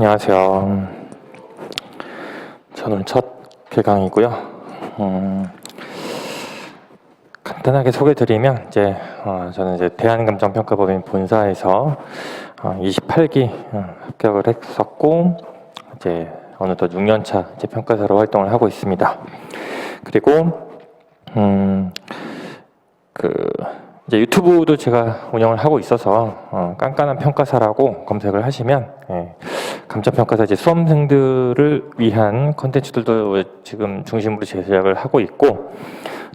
안녕하세요. 저는 첫 개강이고요. 간단하게 소개드리면 저는 이제 대한감정평가법인 본사에서 28기 합격을 했었고 이제 어느덧 6년차 평가사로 활동을 하고 있습니다. 그리고 이제 유튜브도 제가 운영을 하고 있어서 깐깐한 평가사라고 검색을 하시면 감정평가사 이제 수험생들을 위한 컨텐츠들도 지금 중심으로 제작을 하고 있고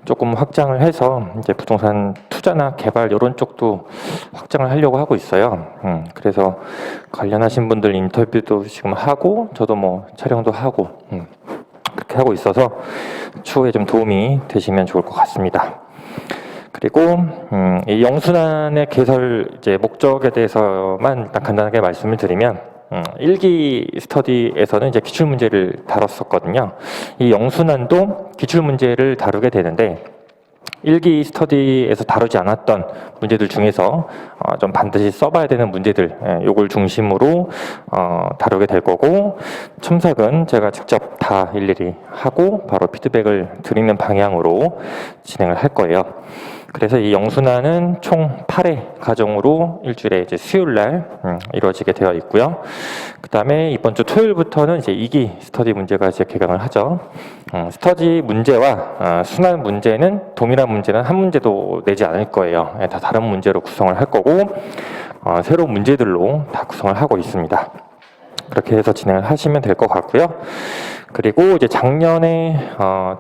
조금 확장을 해서 이제 부동산 투자나 개발 이런 쪽도 확장을 하려고 하고 있어요. 그래서 관련하신 분들 인터뷰도 지금 하고 저도 뭐 촬영도 하고 그렇게 하고 있어서 추후에 좀 도움이 되시면 좋을 것 같습니다. 그리고 이 영순환의 개설 이제 목적에 대해서만 일단 간단하게 말씀을 드리면 1기 스터디에서는 이제 기출 문제를 다뤘었거든요. 이 영순환도 기출 문제를 다루게 되는데 1기 스터디에서 다루지 않았던 문제들 중에서 좀 반드시 써봐야 되는 문제들 요걸 중심으로 다루게 될 거고 첨삭은 제가 직접 다 일일이 하고 바로 피드백을 드리는 방향으로 진행을 할 거예요. 그래서 이 영순환은 총 8회 과정으로 일주일에 이제 수요일날 이루어지게 되어 있고요. 그 다음에 이번 주 토요일부터는 이제 2기 스터디 문제가 이제 개강을 하죠. 스터디 문제와 순환 문제는 동일한 문제는 한 문제도 내지 않을 거예요. 다 다른 문제로 구성을 할 거고 새로운 문제들로 다 구성을 하고 있습니다. 그렇게 해서 진행을 하시면 될 것 같고요. 그리고 이제 작년에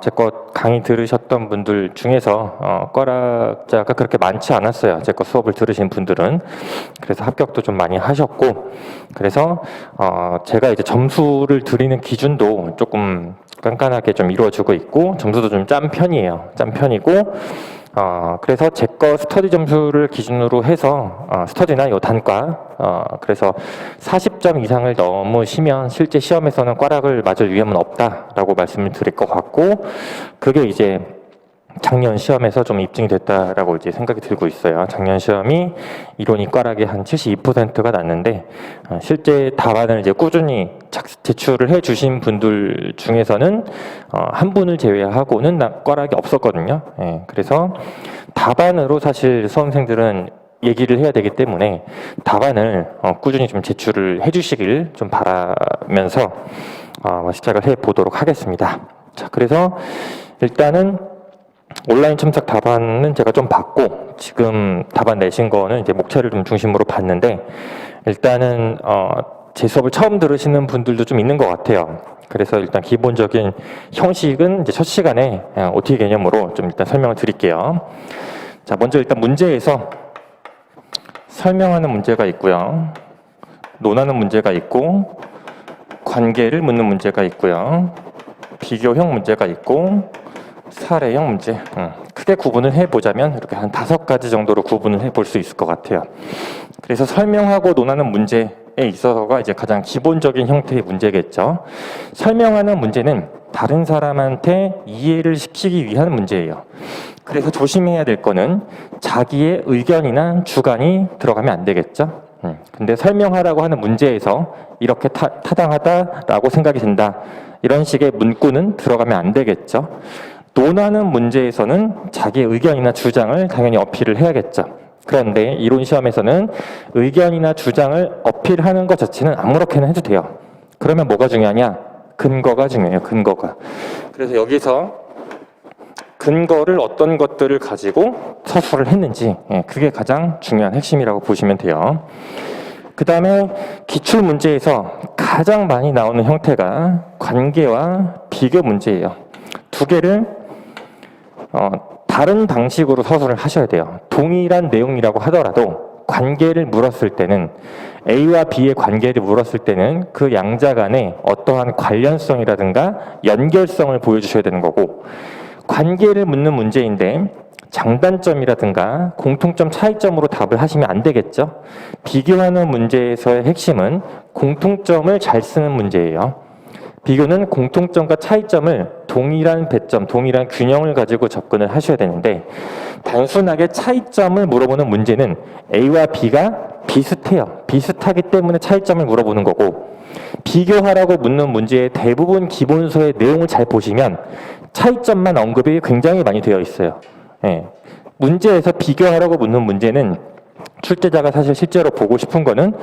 제 것 강의 들으셨던 분들 중에서 과락자가 그렇게 많지 않았어요. 제 거 수업을 들으신 분들은. 그래서 합격도 좀 많이 하셨고 그래서 제가 이제 점수를 드리는 기준도 조금 깐깐하게 좀 이루어지고 있고 점수도 좀 짠 편이에요. 짠 편이고 그래서 제 거 스터디 점수를 기준으로 해서 스터디나 요 단과 그래서 40점 이상을 넘으시면 실제 시험에서는 꽈락을 맞을 위험은 없다라고 말씀을 드릴 것 같고 그게 이제 작년 시험에서 좀 입증이 됐다라고 이제 생각이 들고 있어요. 작년 시험이 이론이 꽈락이 한 72%가 났는데 실제 답안을 이제 꾸준히 제출을 해주신 분들 중에서는 한 분을 제외하고는 꽈락이 없었거든요. 그래서 답안으로 사실 수험생들은 얘기를 해야 되기 때문에 답안을 꾸준히 좀 제출을 해주시길 좀 바라면서 시작을 해 보도록 하겠습니다. 자, 그래서 일단은 온라인 첨삭 답안은 제가 좀 봤고 지금 답안 내신 거는 이제 목차를 좀 중심으로 봤는데 일단은 제 수업을 처음 들으시는 분들도 좀 있는 것 같아요. 그래서 일단 기본적인 형식은 이제 첫 시간에 OT 개념으로 좀 일단 설명을 드릴게요. 자, 먼저 일단 문제에서 설명하는 문제가 있고요. 논하는 문제가 있고 관계를 묻는 문제가 있고요. 비교형 문제가 있고 사례형 문제 크게 구분을 해보자면 이렇게 한 5가지 정도로 구분을 해볼 수 있을 것 같아요. 그래서 설명하고 논하는 문제에 있어서가 이제 가장 기본적인 형태의 문제겠죠. 설명하는 문제는 다른 사람한테 이해를 시키기 위한 문제예요. 그래서 조심해야 될 거는 자기의 의견이나 주관이 들어가면 안 되겠죠. 근데 설명하라고 하는 문제에서 이렇게 타당하다라고 생각이 든다 이런 식의 문구는 들어가면 안 되겠죠. 논하는 문제에서는 자기의 의견이나 주장을 당연히 어필을 해야겠죠. 그런데 이론 시험에서는 의견이나 주장을 어필하는 것 자체는 아무렇게나 해도 돼요. 그러면 뭐가 중요하냐? 근거가 중요해요. 근거가. 그래서 여기서 근거를 어떤 것들을 가지고 서술을 했는지 그게 가장 중요한 핵심이라고 보시면 돼요. 그 다음에 기출 문제에서 가장 많이 나오는 형태가 관계와 비교 문제예요. 두 개를 다른 방식으로 서술을 하셔야 돼요. 동일한 내용이라고 하더라도 관계를 물었을 때는 A와 B의 관계를 물었을 때는 그 양자 간에 어떠한 관련성이라든가 연결성을 보여주셔야 되는 거고 관계를 묻는 문제인데 장단점이라든가 공통점 차이점으로 답을 하시면 안 되겠죠. 비교하는 문제에서의 핵심은 공통점을 잘 쓰는 문제예요. 비교는 공통점과 차이점을 동일한 배점, 동일한 균형을 가지고 접근을 하셔야 되는데 단순하게 차이점을 물어보는 문제는 A와 B가 비슷해요. 비슷하기 때문에 차이점을 물어보는 거고 비교하라고 묻는 문제의 대부분 기본서의 내용을 잘 보시면 차이점만 언급이 굉장히 많이 되어 있어요. 예. 문제에서 비교하라고 묻는 문제는 출제자가 사실 실제로 보고 싶은 거는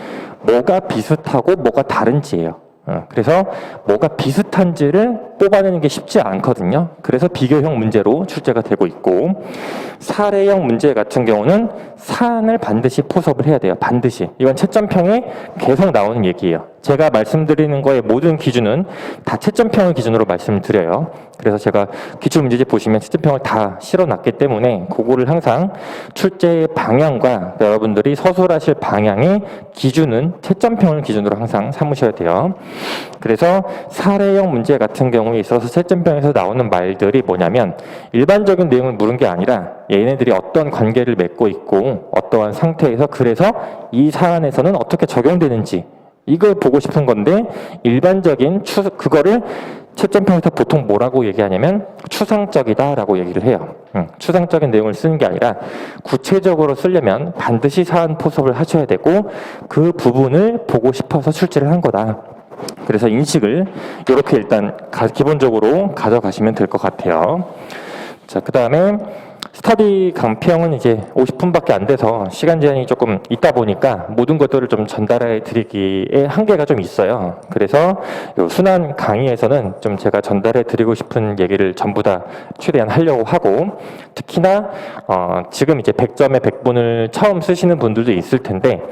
뭐가 비슷하고 뭐가 다른지예요. 그래서 뭐가 비슷한지를 뽑아내는 게 쉽지 않거든요. 그래서 비교형 문제로 출제가 되고 있고, 사례형 문제 같은 경우는 사안을 반드시 포섭을 해야 돼요. 반드시. 이건 채점평에 계속 나오는 얘기예요. 제가 말씀드리는 거의 모든 기준은 다 채점평을 기준으로 말씀을 드려요. 그래서 제가 기출문제집 보시면 채점평을 다 실어놨기 때문에 그거를 항상 출제의 방향과 여러분들이 서술하실 방향의 기준은 채점평을 기준으로 항상 삼으셔야 돼요. 그래서 사례형 문제 같은 경우에 있어서 채점평에서 나오는 말들이 뭐냐면 일반적인 내용을 물은 게 아니라 얘네들이 어떤 관계를 맺고 있고 어떠한 상태에서 그래서 이 사안에서는 어떻게 적용되는지 이걸 보고 싶은 건데, 일반적인 그거를 채점평에서 보통 뭐라고 얘기하냐면 추상적이다라고 얘기를 해요. 추상적인 내용을 쓰는 게 아니라 구체적으로 쓰려면 반드시 사안 포섭을 하셔야 되고 그 부분을 보고 싶어서 출제를 한 거다. 그래서 인식을 이렇게 일단 기본적으로 가져가시면 될 것 같아요. 자, 그 다음에 스터디 강평은 이제 50분밖에 안 돼서 시간 제한이 조금 있다 보니까 모든 것들을 좀 전달해 드리기에 한계가 좀 있어요. 그래서 요 순환 강의에서는 좀 제가 전달해 드리고 싶은 얘기를 전부 다 최대한 하려고 하고, 특히나 지금 이제 100점에 100분을 처음 쓰시는 분들도 있을 텐데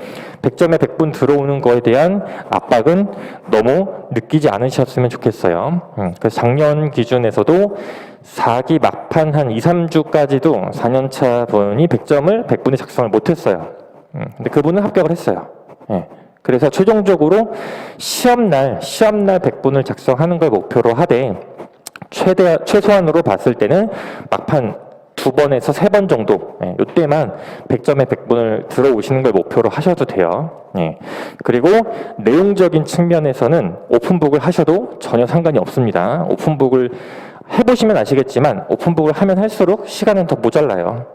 100점에 100분 들어오는 거에 대한 압박은 너무 느끼지 않으셨으면 좋겠어요. 그래서 작년 기준에서도 4기 막판 한 2, 3주까지도 4년차 분이 100점을 100분에 작성을 못했어요. 근데 그분은 합격을 했어요. 예. 그래서 최종적으로 시험날 100분을 작성하는 걸 목표로 하되 최소한으로 봤을 때는 막판 2번에서 3번 정도, 이때만 100점에 100분을 들어오시는 걸 목표로 하셔도 돼요. 그리고 내용적인 측면에서는 오픈북을 하셔도 전혀 상관이 없습니다. 오픈북을 해보시면 아시겠지만 오픈북을 하면 할수록 시간은 더 모자라요.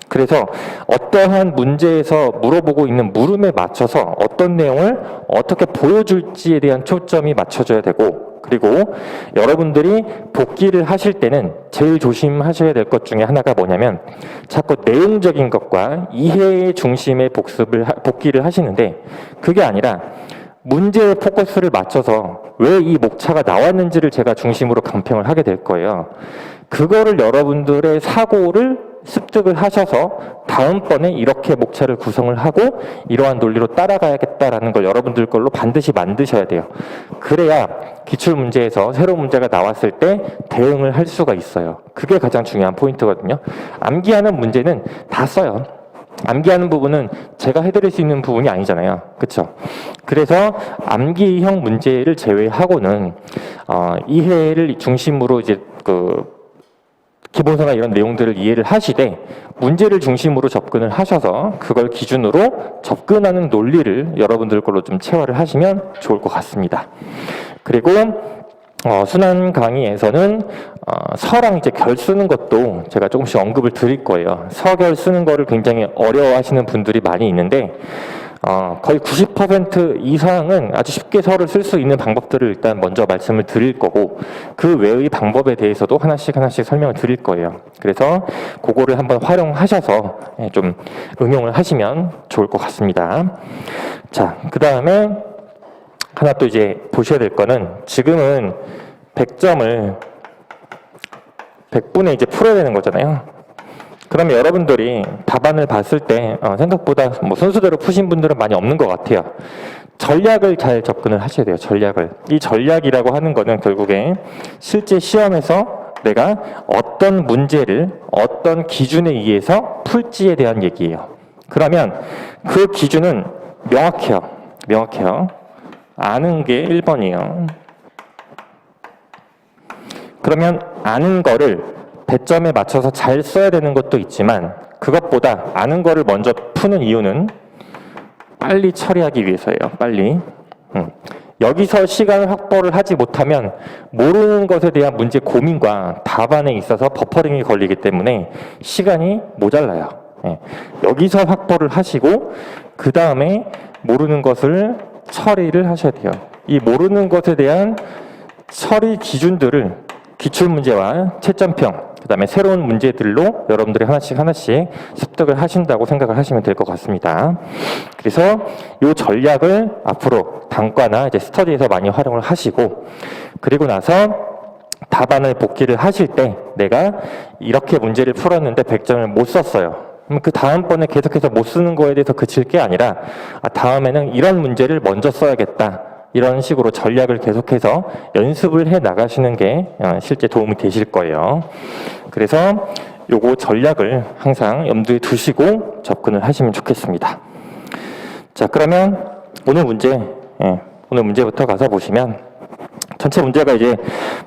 그래서 어떠한 문제에서 물어보고 있는 물음에 맞춰서 어떤 내용을 어떻게 보여줄지에 대한 초점이 맞춰져야 되고, 그리고 여러분들이 복기를 하실 때는 제일 조심하셔야 될 것 중에 하나가 뭐냐면 자꾸 내용적인 것과 이해의 중심의 복기를 하시는데 그게 아니라 문제의 포커스를 맞춰서 왜 이 목차가 나왔는지를 제가 중심으로 강평을 하게 될 거예요. 그거를 여러분들의 사고를 습득을 하셔서 다음번에 이렇게 목차를 구성을 하고 이러한 논리로 따라가야겠다라는 걸 여러분들 걸로 반드시 만드셔야 돼요. 그래야 기출문제에서 새로운 문제가 나왔을 때 대응을 할 수가 있어요. 그게 가장 중요한 포인트거든요. 암기하는 문제는 다 써요. 암기하는 부분은 제가 해드릴 수 있는 부분이 아니잖아요. 그렇죠? 그래서 암기형 문제를 제외하고는 이해를 중심으로 이제 기본서나 이런 내용들을 이해를 하시되 문제를 중심으로 접근을 하셔서 그걸 기준으로 접근하는 논리를 여러분들 걸로 좀 체화를 하시면 좋을 것 같습니다. 그리고 순환 강의에서는 서랑 이제 결 쓰는 것도 제가 조금씩 언급을 드릴 거예요. 서결 쓰는 거를 굉장히 어려워하시는 분들이 많이 있는데 거의 90% 이상은 아주 쉽게 서를 쓸 수 있는 방법들을 일단 먼저 말씀을 드릴 거고, 그 외의 방법에 대해서도 하나씩 설명을 드릴 거예요. 그래서 그거를 한번 활용하셔서 좀 응용을 하시면 좋을 것 같습니다. 자, 그 다음에 하나 또 이제 보셔야 될 거는, 지금은 100점을 100분에 이제 풀어야 되는 거잖아요. 그러면 여러분들이 답안을 봤을 때 생각보다 뭐 순서대로 푸신 분들은 많이 없는 것 같아요. 전략을 잘 접근을 하셔야 돼요. 전략을. 이 전략이라고 하는 거는 결국에 실제 시험에서 내가 어떤 문제를 어떤 기준에 의해서 풀지에 대한 얘기예요. 그러면 그 기준은 명확해요. 아는 게 1번이에요. 그러면 아는 거를 배점에 맞춰서 잘 써야 되는 것도 있지만 그것보다 아는 거를 먼저 푸는 이유는 빨리 처리하기 위해서예요. 빨리. 여기서 시간을 확보를 하지 못하면 모르는 것에 대한 문제 고민과 답안에 있어서 버퍼링이 걸리기 때문에 시간이 모자라요. 여기서 확보를 하시고 그 다음에 모르는 것을 처리를 하셔야 돼요. 이 모르는 것에 대한 처리 기준들을 기출문제와 채점평, 그 다음에 새로운 문제들로 여러분들이 하나씩 습득을 하신다고 생각을 하시면 될 것 같습니다. 그래서 이 전략을 앞으로 단과나 이제 스터디에서 많이 활용을 하시고, 그리고 나서 답안을 복기를 하실 때 내가 이렇게 문제를 풀었는데 100점을 못 썼어요. 그럼 그 다음번에 계속해서 못 쓰는 거에 대해서 그칠 게 아니라 다음에는 이런 문제를 먼저 써야겠다. 이런 식으로 전략을 계속해서 연습을 해 나가시는 게 실제 도움이 되실 거예요. 그래서 요거 전략을 항상 염두에 두시고 접근을 하시면 좋겠습니다. 자, 그러면 오늘 문제부터 가서 보시면 전체 문제가 이제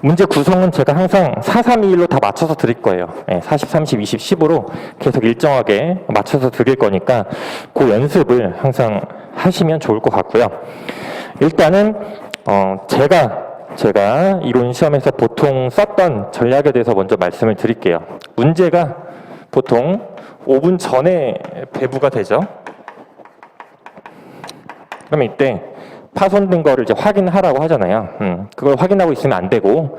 문제 구성은 제가 항상 4, 3, 2, 1로 다 맞춰서 드릴 거예요. 40, 30, 20, 10으로 계속 일정하게 맞춰서 드릴 거니까 그 연습을 항상 하시면 좋을 것 같고요. 일단은 제가 이론 시험에서 보통 썼던 전략에 대해서 먼저 말씀을 드릴게요. 문제가 보통 5분 전에 배부가 되죠. 그러면 이때 파손된 거를 이제 확인하라고 하잖아요. 그걸 확인하고 있으면 안 되고,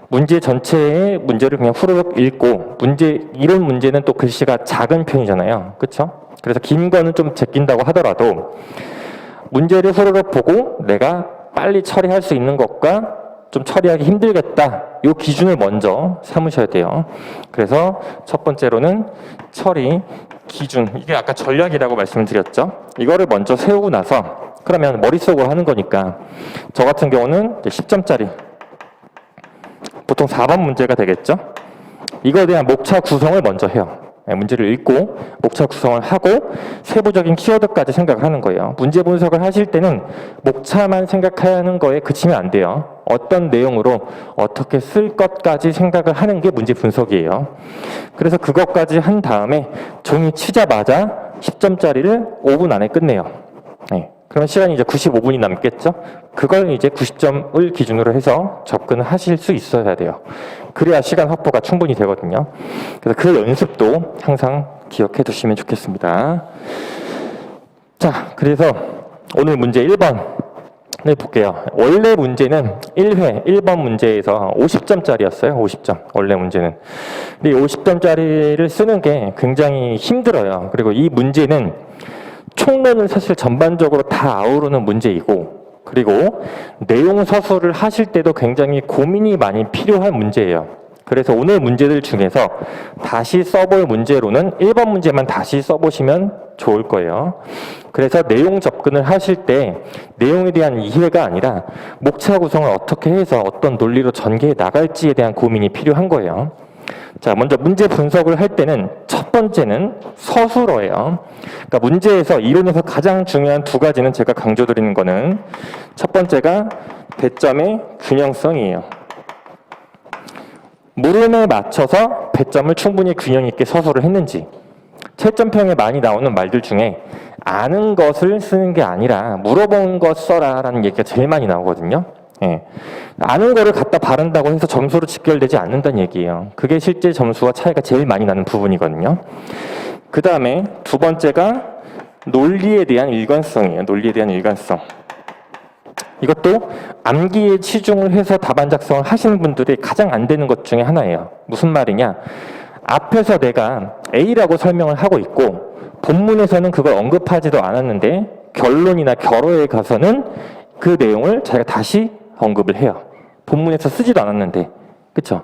문제 전체의 문제를 그냥 후루룩 읽고, 이런 문제는 또 글씨가 작은 편이잖아요. 그쵸? 그래서 긴 거는 좀 제낀다고 하더라도, 문제를 후루룩 보고 내가 빨리 처리할 수 있는 것과 좀 처리하기 힘들겠다. 이 기준을 먼저 삼으셔야 돼요. 그래서 첫 번째로는 처리 기준. 이게 아까 전략이라고 말씀을 드렸죠. 이거를 먼저 세우고 나서, 그러면 머릿속으로 하는 거니까 저 같은 경우는 10점짜리 보통 4번 문제가 되겠죠. 이거에 대한 목차 구성을 먼저 해요. 문제를 읽고 목차 구성을 하고 세부적인 키워드까지 생각을 하는 거예요. 문제 분석을 하실 때는 목차만 생각하는 거에 그치면 안 돼요. 어떤 내용으로 어떻게 쓸 것까지 생각을 하는 게 문제 분석이에요. 그래서 그것까지 한 다음에 종이 치자마자 10점짜리를 5분 안에 끝내요. 그러면 시간이 이제 95분이 남겠죠? 그걸 이제 90점을 기준으로 해서 접근을 하실 수 있어야 돼요. 그래야 시간 확보가 충분히 되거든요. 그래서 그 연습도 항상 기억해 두시면 좋겠습니다. 자, 그래서 오늘 문제 1번을 볼게요. 원래 문제는 1회 1번 문제에서 50점짜리였어요. 50점. 원래 문제는. 근데 50점짜리를 쓰는 게 굉장히 힘들어요. 그리고 이 문제는 총론을 사실 전반적으로 다 아우르는 문제이고, 그리고 내용 서술을 하실 때도 굉장히 고민이 많이 필요한 문제예요. 그래서 오늘 문제들 중에서 다시 써볼 문제로는 1번 문제만 다시 써보시면 좋을 거예요. 그래서 내용 접근을 하실 때 내용에 대한 이해가 아니라 목차 구성을 어떻게 해서 어떤 논리로 전개해 나갈지에 대한 고민이 필요한 거예요. 자, 먼저 문제 분석을 할 때는 첫 번째는 서술어예요. 그러니까 문제에서 이론에서 가장 중요한 두 가지는 제가 강조드리는 거는 첫 번째가 배점의 균형성이에요. 물음에 맞춰서 배점을 충분히 균형 있게 서술을 했는지. 채점평에 많이 나오는 말들 중에 아는 것을 쓰는 게 아니라 물어본 것 써라 라는 얘기가 제일 많이 나오거든요. 아는 거를 갖다 바른다고 해서 점수로 직결되지 않는다는 얘기예요. 그게 실제 점수와 차이가 제일 많이 나는 부분이거든요. 그 다음에 두 번째가 논리에 대한 일관성이에요. 논리에 대한 일관성. 이것도 암기에 치중을 해서 답안 작성을 하시는 분들이 가장 안 되는 것 중에 하나예요. 무슨 말이냐? 앞에서 내가 A라고 설명을 하고 있고 본문에서는 그걸 언급하지도 않았는데 결론이나 결어에 가서는 그 내용을 자기가 다시 언급을 해요. 본문에서 쓰지도 않았는데. 그쵸?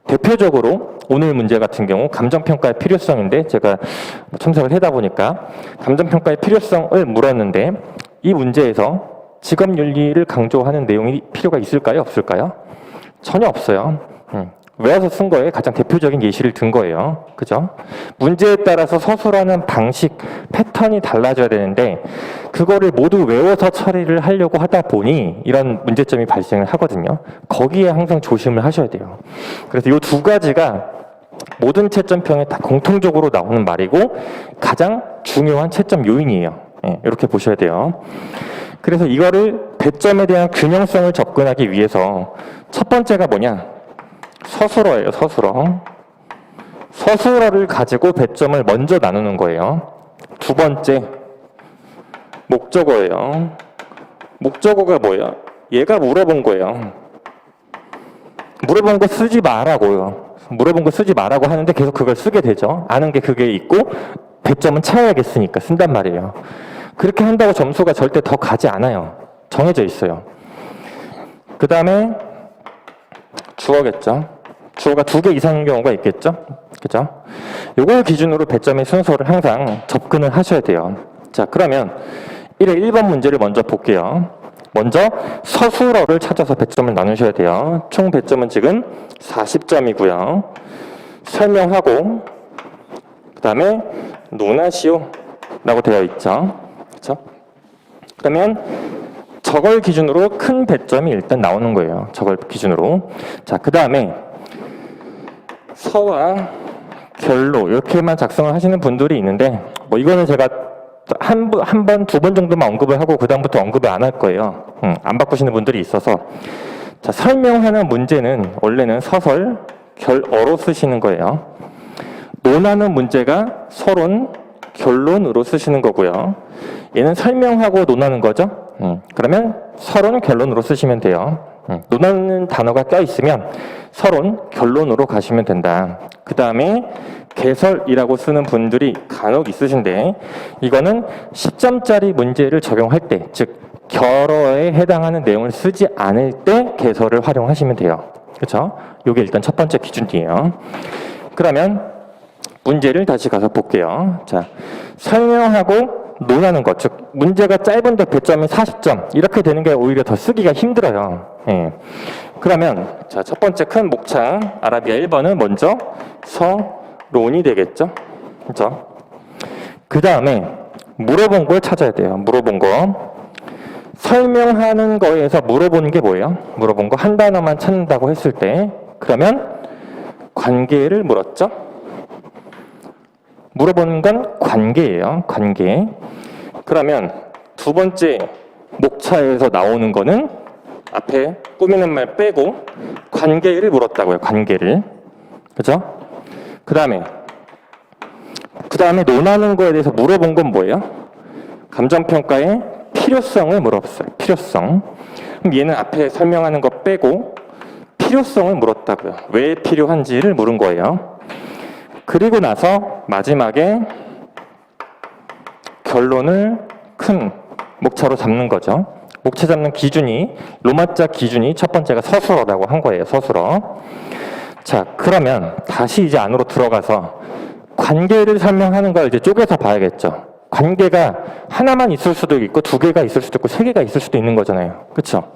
대표적으로 오늘 문제 같은 경우 감정평가의 필요성인데 제가 첨삭을 하다 보니까 감정평가의 필요성을 물었는데 이 문제에서 직업윤리를 강조하는 내용이 필요가 있을까요? 없을까요? 전혀 없어요. 외워서 쓴 거에 가장 대표적인 예시를 든 거예요. 그죠? 문제에 따라서 서술하는 방식, 패턴이 달라져야 되는데 그거를 모두 외워서 처리를 하려고 하다 보니 이런 문제점이 발생을 하거든요. 거기에 항상 조심을 하셔야 돼요. 그래서 이 두 가지가 모든 채점평에 다 공통적으로 나오는 말이고 가장 중요한 채점 요인이에요. 이렇게 보셔야 돼요. 그래서 이거를 배점에 대한 균형성을 접근하기 위해서 첫 번째가 뭐냐? 서술어예요. 서술어. 서술어를 가지고 배점을 먼저 나누는 거예요. 두 번째 목적어예요. 목적어가 뭐예요? 얘가 물어본 거예요. 물어본 거 쓰지 마라고요. 물어본 거 쓰지 마라고 하는데 계속 그걸 쓰게 되죠. 아는 게 그게 있고 100점은 채워야겠으니까 쓴단 말이에요. 그렇게 한다고 점수가 절대 더 가지 않아요. 정해져 있어요. 그 다음에 주어겠죠. 주어가 2개 이상인 경우가 있겠죠. 그죠? 요걸 기준으로 배점의 순서를 항상 접근을 하셔야 돼요. 자, 그러면 1번 문제를 먼저 볼게요. 먼저 서술어를 찾아서 배점을 나누셔야 돼요. 총 배점은 지금 40점이고요. 설명하고 그 다음에 논하시오 라고 되어 있죠. 그렇죠? 그러면 저걸 기준으로 큰 배점이 일단 나오는 거예요. 저걸 기준으로. 자, 그 다음에 서와 결로 이렇게만 작성을 하시는 분들이 있는데 뭐 이거는 제가 한 번, 2번 정도만 언급을 하고 그 다음부터 언급을 안 할 거예요. 안 바꾸시는 분들이 있어서. 자, 설명하는 문제는 원래는 서설, 결어로 쓰시는 거예요. 논하는 문제가 서론, 결론으로 쓰시는 거고요. 얘는 설명하고 논하는 거죠. 그러면 서론, 결론으로 쓰시면 돼요. 논하는 단어가 껴있으면 서론, 결론으로 가시면 된다. 그 다음에 개설이라고 쓰는 분들이 간혹 있으신데 이거는 10점짜리 문제를 적용할 때, 즉 결어에 해당하는 내용을 쓰지 않을 때 개설을 활용하시면 돼요. 그렇죠? 이게 일단 첫 번째 기준이에요. 그러면 문제를 다시 가서 볼게요. 자, 설명하고 논하는 것, 즉 문제가 짧은데 배점이 40점 이렇게 되는 게 오히려 더 쓰기가 힘들어요. 예. 그러면 자, 첫 번째 큰 목차 아라비아 1번은 먼저 서론이 되겠죠. 그렇죠? 그 다음에 물어본 걸 찾아야 돼요. 물어본 거. 설명하는 거에서 물어보는 게 뭐예요? 물어본 거 한 단어만 찾는다고 했을 때 그러면 관계를 물었죠. 물어보는 건 관계예요. 관계. 그러면 두 번째 목차에서 나오는 거는 앞에 꾸미는 말 빼고 관계를 물었다고요. 관계를. 그죠? 그 다음에 논하는 거에 대해서 물어본 건 뭐예요? 감정평가의 필요성을 물었어요. 필요성. 그럼 얘는 앞에 설명하는 거 빼고 필요성을 물었다고요. 왜 필요한지를 물은 거예요. 그리고 나서 마지막에 결론을 큰 목차로 잡는 거죠. 목차 잡는 기준이 로마자 기준이 첫 번째가 서술어라고 한 거예요. 서술어. 자, 그러면 다시 이제 안으로 들어가서 관계를 설명하는 걸 이제 쪼개서 봐야겠죠. 관계가 하나만 있을 수도 있고 2개가 있을 수도 있고 3개가 있을 수도 있는 거잖아요. 그렇죠?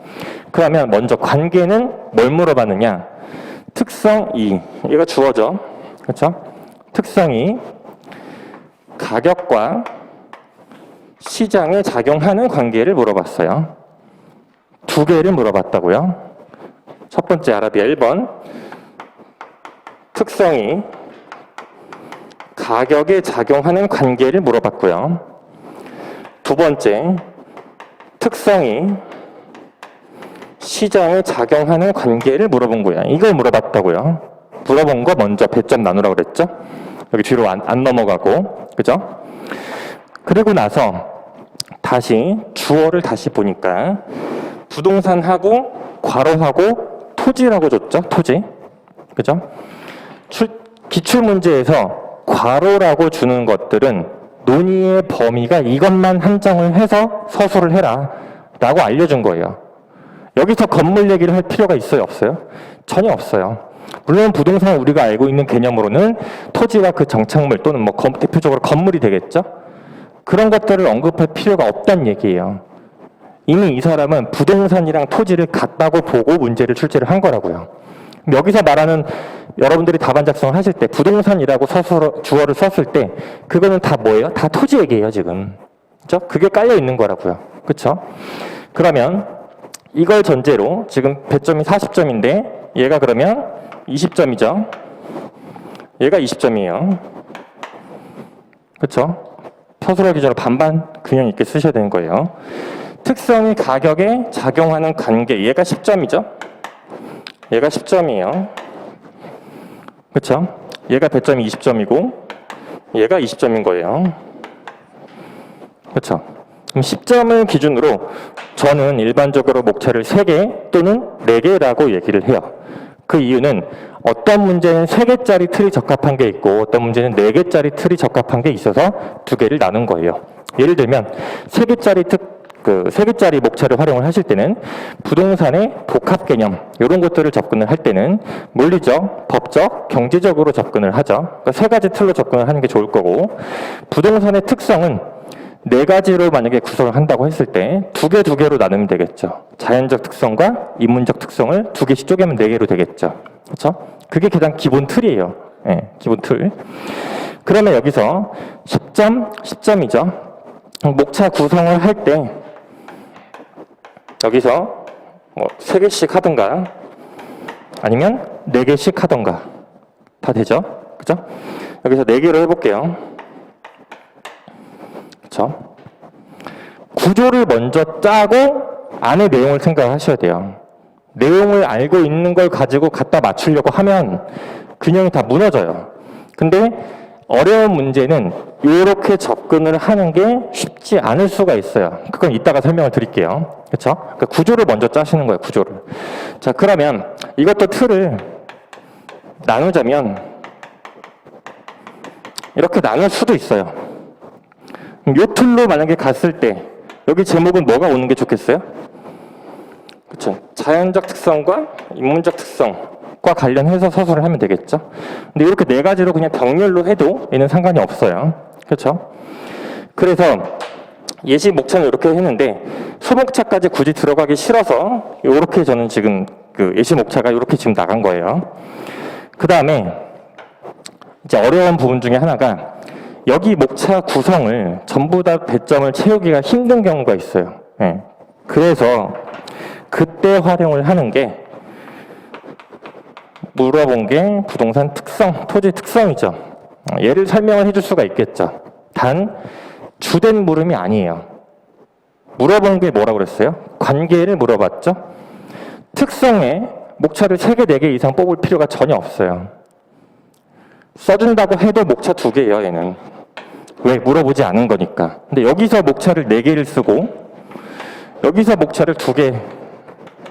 그러면 먼저 관계는 뭘 물어봤느냐? 특성 2. 얘가 주어죠. 그렇죠? 특성 2. 가격과 시장에 작용하는 관계를 물어봤어요. 2개를 물어봤다고요. 첫 번째 아라비아 1번. 특성 2. 가격에 작용하는 관계를 물어봤고요. 두 번째, 특성이 시장에 작용하는 관계를 물어본 거예요. 이걸 물어봤다고요. 물어본 거 먼저 배점 나누라고 그랬죠? 여기 뒤로 안 넘어가고, 그죠? 그리고 나서 다시 주어를 다시 보니까 부동산하고 괄호하고 토지라고 줬죠? 토지. 그죠? 기출문제에서 괄호라고 주는 것들은 논의의 범위가 이것만 한정을 해서 서술을 해라 라고 알려준 거예요. 여기서 건물 얘기를 할 필요가 있어요? 없어요? 전혀 없어요. 물론 부동산 우리가 알고 있는 개념으로는 토지와 그 정착물 또는 뭐 대표적으로 건물이 되겠죠? 그런 것들을 언급할 필요가 없다는 얘기예요. 이미 이 사람은 부동산이랑 토지를 같다고 보고 문제를 출제를 한 거라고요. 여기서 말하는 여러분들이 답안 작성을 하실 때 부동산이라고 주어를 썼을 때 그거는 다 뭐예요? 다 토지 얘기예요 지금. 그렇죠? 그게 깔려 있는 거라고요. 그렇죠? 그러면 이걸 전제로 지금 배점이 40점인데 얘가 그러면 20점이죠. 얘가 20점이에요. 그렇죠? 서술어 기준으로 반반 균형 있게 쓰셔야 되는 거예요. 특성이 가격에 작용하는 관계 얘가 10점이죠. 얘가 10점이에요. 그렇죠? 얘가 배점이 20점이고 얘가 20점인 거예요. 그렇죠? 그럼 10점을 기준으로 저는 일반적으로 목차를 3개 또는 4개라고 얘기를 해요. 그 이유는 어떤 문제는 3개짜리 틀이 적합한 게 있고 어떤 문제는 4개짜리 틀이 적합한 게 있어서 2개를 나눈 거예요. 예를 들면 3개짜리 목차를 활용을 하실 때는 부동산의 복합 개념 이런 것들을 접근을 할 때는 물리적, 법적, 경제적으로 접근을 하죠. 그러니까 3가지 틀로 접근을 하는 게 좋을 거고 부동산의 특성은 4가지로 만약에 구성을 한다고 했을 때 2개로 나누면 되겠죠. 자연적 특성과 인문적 특성을 2개씩 쪼개면 4개로 되겠죠. 그렇죠? 그게 가장 기본 틀이에요. 네, 기본 틀. 그러면 여기서 10점, 10점이죠. 목차 구성을 할 때 여기서 뭐 3개씩 하든가 아니면 4개씩 하든가 다 되죠. 그죠? 여기서 4개로 해볼게요. 그쵸? 구조를 먼저 짜고 안에 내용을 생각하셔야 돼요. 내용을 알고 있는 걸 가지고 갖다 맞추려고 하면 균형이 다 무너져요. 근데 어려운 문제는 이렇게 접근을 하는 게 쉽지 않을 수가 있어요. 그건 이따가 설명을 드릴게요. 그렇죠? 그러니까 구조를 먼저 짜시는 거예요. 구조를. 자, 그러면 이것도 틀을 나누자면 이렇게 나눌 수도 있어요. 이 틀로 만약에 갔을 때 여기 제목은 뭐가 오는 게 좋겠어요? 그렇죠. 자연적 특성과 인문적 특성과 관련해서 서술을 하면 되겠죠. 근데 이렇게 4가지로 그냥 병렬로 해도 얘는 상관이 없어요. 그렇죠? 그래서 예시 목차는 이렇게 했는데 소목차까지 굳이 들어가기 싫어서 이렇게 저는 지금 그 예시 목차가 이렇게 지금 나간 거예요. 그 다음에 이제 어려운 부분 중에 하나가 여기 목차 구성을 전부 다 배점을 채우기가 힘든 경우가 있어요. 네. 그래서 그때 활용을 하는 게 물어본 게 부동산 특성, 토지 특성이죠. 얘를 설명을 해줄 수가 있겠죠. 단 주된 물음이 아니에요. 물어본 게 뭐라고 그랬어요? 관계를 물어봤죠. 특성에 목차를 3개, 4개 이상 뽑을 필요가 전혀 없어요. 써준다고 해도 목차 2개예요, 얘는. 왜? 물어보지 않은 거니까. 근데 여기서 목차를 4개를 쓰고 여기서 목차를 2개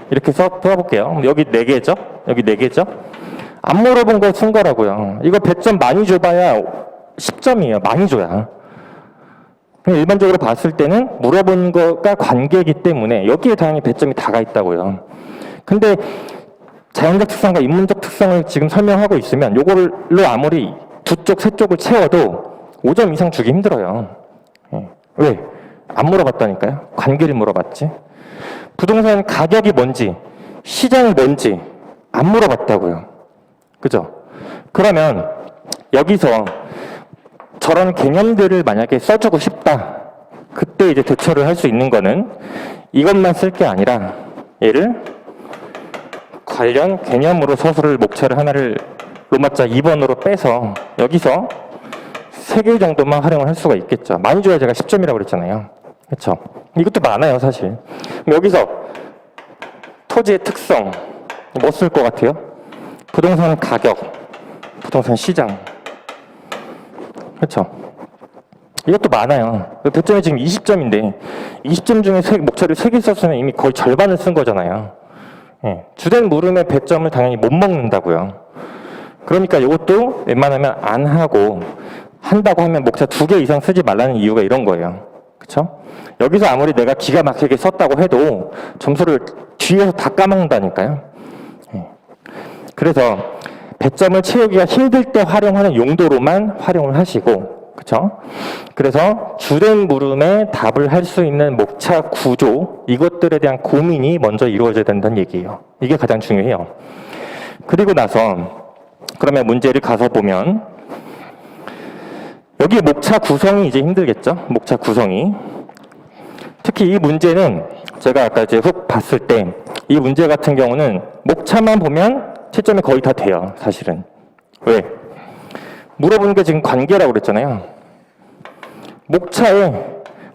이렇게 써볼게요. 여기 4개죠? 여기 4개죠? 안 물어본 거 쓴 거라고요. 이거 배점 많이 줘봐야 10점이에요. 많이 줘야. 일반적으로 봤을 때는 물어본 거가 관계이기 때문에 여기에 당연히 배점이 다가 있다고요. 근데 자연적 특성과 인문적 특성을 지금 설명하고 있으면 요걸로 아무리 2쪽, 3쪽을 채워도 5점 이상 주기 힘들어요. 왜? 안 물어봤다니까요. 관계를 물어봤지. 부동산 가격이 뭔지, 시장이 뭔지 안 물어봤다고요. 그죠? 그러면 여기서 저런 개념들을 만약에 써주고 싶다. 그때 이제 대처를 할 수 있는 거는 이것만 쓸 게 아니라 얘를 관련 개념으로 서술을 목차를 하나를 로마자 2번으로 빼서 여기서 3개 정도만 활용을 할 수가 있겠죠. 많이 줘야 제가 10점이라고 그랬잖아요. 그렇죠? 이것도 많아요, 사실. 여기서 토지의 특성 뭐 쓸 것 같아요? 부동산 가격, 부동산 시장. 그렇죠? 이것도 많아요. 배점이 지금 20점인데 20점 중에 목차를 3개 썼으면 이미 거의 절반을 쓴 거잖아요. 예. 주된 물음의 배점을 당연히 못 먹는다고요. 그러니까 이것도 웬만하면 안 하고 한다고 하면 목차 2개 이상 쓰지 말라는 이유가 이런 거예요. 그렇죠? 여기서 아무리 내가 기가 막히게 썼다고 해도 점수를 뒤에서 다 까먹는다니까요. 예. 그래서 배점을 채우기가 힘들 때 활용하는 용도로만 활용을 하시고, 그렇죠? 그래서 주된 물음에 답을 할 수 있는 목차 구조, 이것들에 대한 고민이 먼저 이루어져야 된다는 얘기예요. 이게 가장 중요해요. 그리고 나서 그러면 문제를 가서 보면 여기 목차 구성이 이제 힘들겠죠? 목차 구성이. 특히 이 문제는 제가 아까 이제 훅 봤을 때 이 문제 같은 경우는 목차만 보면 채점이 거의 다 돼요, 사실은. 왜? 물어보는 게 지금 관계라고 그랬잖아요. 목차에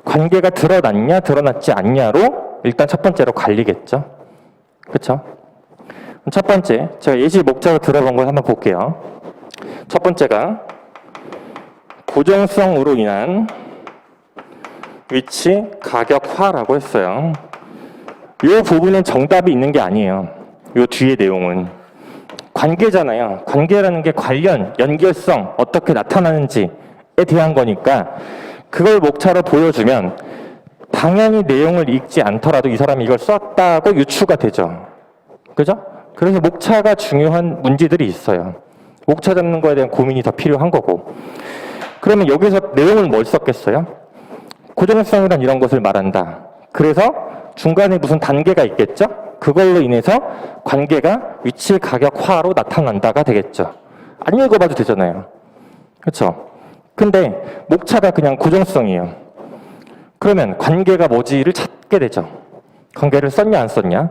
관계가 드러났냐, 드러났지 않냐로 일단 첫 번째로 갈리겠죠. 그렇죠? 첫 번째, 제가 예시 목차로 들어본 걸 한번 볼게요. 첫 번째가 고정성으로 인한 위치 가격화라고 했어요. 이 부분은 정답이 있는 게 아니에요. 이 뒤에 내용은 관계잖아요. 관계라는 게 관련, 연결성, 어떻게 나타나는지에 대한 거니까 그걸 목차로 보여주면 당연히 내용을 읽지 않더라도 이 사람이 이걸 썼다고 유추가 되죠. 그죠? 그래서 목차가 중요한 문제들이 있어요. 목차 잡는 거에 대한 고민이 더 필요한 거고. 그러면 여기서 내용을 뭘 썼겠어요? 고정성이란 이런 것을 말한다. 그래서 중간에 무슨 단계가 있겠죠? 그걸로 인해서 관계가 위치 가격화로 나타난다가 되겠죠. 안 읽어봐도 되잖아요. 그렇죠? 근데 목차가 그냥 고정성이에요. 그러면 관계가 뭐지를 찾게 되죠. 관계를 썼냐 안 썼냐?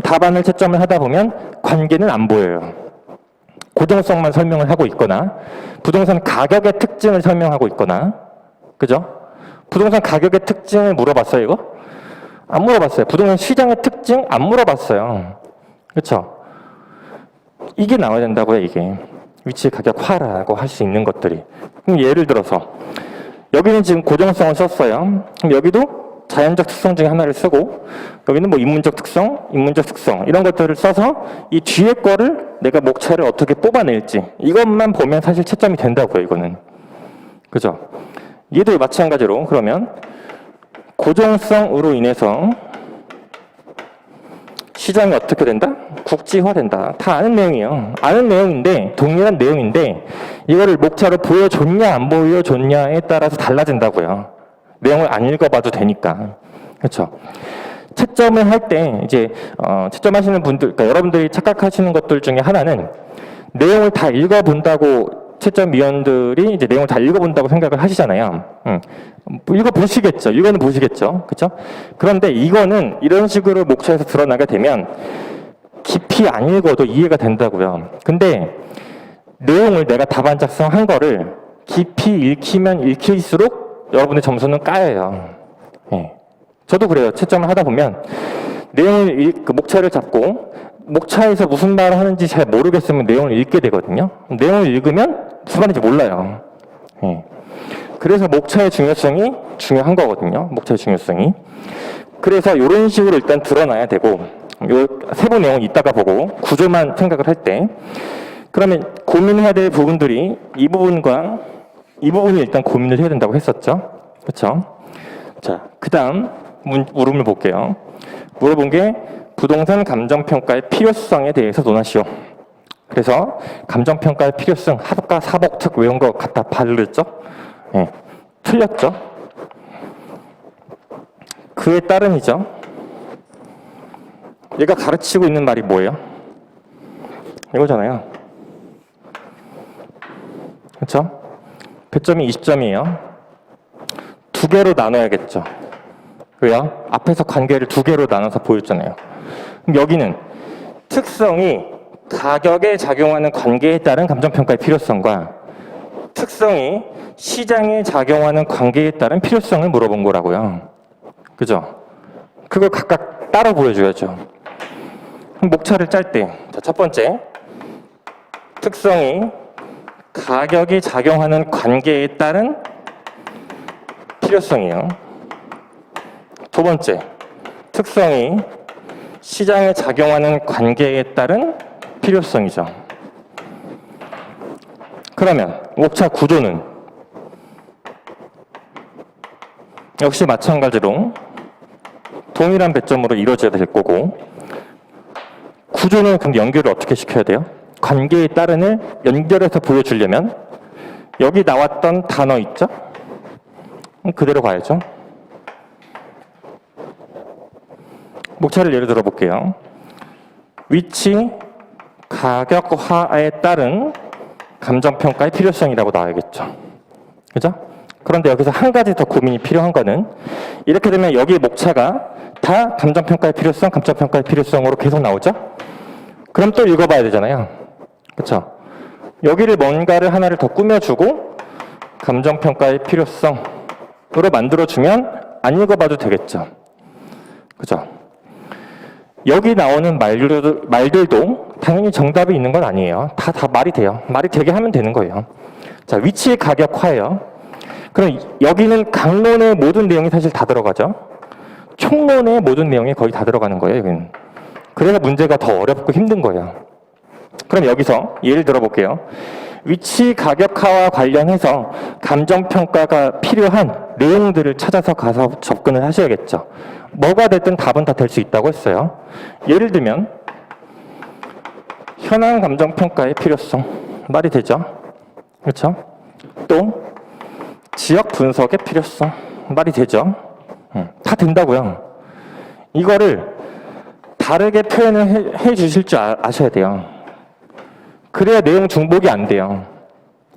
답안을 채점을 하다 보면 관계는 안 보여요. 고정성만 설명을 하고 있거나 부동산 가격의 특징을 설명하고 있거나, 그죠? 부동산 가격의 특징을 물어봤어요, 이거? 안 물어봤어요. 부동산 시장의 특징 안 물어봤어요. 그렇죠? 이게 나와야 된다고요, 이게. 위치 가격화라고 할 수 있는 것들이. 그럼 예를 들어서 여기는 지금 고정성을 썼어요. 그럼 여기도 자연적 특성 중에 하나를 쓰고 여기는 뭐 인문적 특성, 인문적 특성 이런 것들을 써서 이 뒤에 거를 내가 목차를 어떻게 뽑아낼지 이것만 보면 사실 채점이 된다고요, 이거는. 그죠? 얘도 마찬가지로 그러면 고정성으로 인해서 시장이 어떻게 된다? 국지화된다. 다 아는 내용이에요. 아는 내용인데 동일한 내용인데 이거를 목차로 보여줬냐 안 보여줬냐에 따라서 달라진다고요. 내용을 안 읽어봐도 되니까. 그렇죠? 채점을 할 때 이제 채점하시는 분들, 그러니까 여러분들이 착각하시는 것들 중에 하나는 내용을 다 읽어본다고 채점위원들이 이제 내용을 다 읽어본다고 생각을 하시잖아요. 읽어보시겠죠. 이거는 보시겠죠. 그렇죠? 그런데 이거는 이런 식으로 목차에서 드러나게 되면 깊이 안 읽어도 이해가 된다고요. 근데 내용을 내가 답안 작성한 거를 깊이 읽히면 읽힐수록 여러분의 점수는 까여요. 예. 저도 그래요. 채점을 하다 보면 내용을 그 목차를 잡고 목차에서 무슨 말을 하는지 잘 모르겠으면 내용을 읽게 되거든요. 내용을 읽으면 무슨 말인지 몰라요. 예. 그래서 목차의 중요성이 중요한 거거든요. 목차의 중요성이. 그래서 이런 식으로 일단 드러나야 되고 요 세부 내용은 이따가 보고 구조만 생각을 할 때 그러면 고민해야 될 부분들이 이 부분과 이 부분이 일단 고민을 해야 된다고 했었죠. 그렇죠? 자, 그 다음 물음을 볼게요. 물어본 게 부동산 감정평가의 필요성에 대해서 논하시오. 그래서 감정평가의 필요성 합과 사복특 외운 거 갖다 바르랬죠? 네. 틀렸죠? 그에 따름이죠. 얘가 가르치고 있는 말이 뭐예요? 이거잖아요. 그렇죠? 배점이 20점이에요. 두 개로 나눠야겠죠. 왜요? 앞에서 관계를 두 개로 나눠서 보였잖아요. 그럼 여기는 특성이 가격에 작용하는 관계에 따른 감정평가의 필요성과 특성이 시장에 작용하는 관계에 따른 필요성을 물어본 거라고요. 그죠? 그걸 각각 따로 보여줘야죠. 목차를 짤 때, 첫 번째, 특성이 가격이 작용하는 관계에 따른 필요성이에요. 두 번째, 특성이 시장에 작용하는 관계에 따른 필요성이죠. 그러면 목차 구조는 역시 마찬가지로 동일한 배점으로 이루어져야 될 거고 구조는 그럼 연결을 어떻게 시켜야 돼요? 관계에 따른을 연결해서 보여주려면 여기 나왔던 단어 있죠? 그대로 가야죠. 목차를 예를 들어 볼게요. 위치 가격화에 따른 감정평가의 필요성이라고 나와야겠죠. 그죠? 그런데 여기서 한 가지 더 고민이 필요한 거는 이렇게 되면 여기 목차가 다 감정평가의 필요성, 감정평가의 필요성으로 계속 나오죠? 그럼 또 읽어봐야 되잖아요. 그렇죠? 여기를 뭔가를 하나를 더 꾸며주고 감정평가의 필요성으로 만들어주면 안 읽어봐도 되겠죠. 그죠? 여기 나오는 말들도 당연히 정답이 있는 건 아니에요. 다 말이 돼요. 말이 되게 하면 되는 거예요. 자, 위치 가격화예요. 그럼 여기는 강론의 모든 내용이 사실 다 들어가죠. 총론의 모든 내용이 거의 다 들어가는 거예요, 여기는. 그래서 문제가 더 어렵고 힘든 거예요. 그럼 여기서 예를 들어 볼게요. 위치 가격화와 관련해서 감정평가가 필요한 내용들을 찾아서 가서 접근을 하셔야겠죠. 뭐가 됐든 답은 다 될 수 있다고 했어요. 예를 들면 현황 감정평가의 필요성, 말이 되죠? 그렇죠? 또 지역 분석의 필요성, 말이 되죠? 다 된다고요. 이거를 다르게 표현을 해 주실 줄 아셔야 돼요. 그래야 내용 중복이 안 돼요.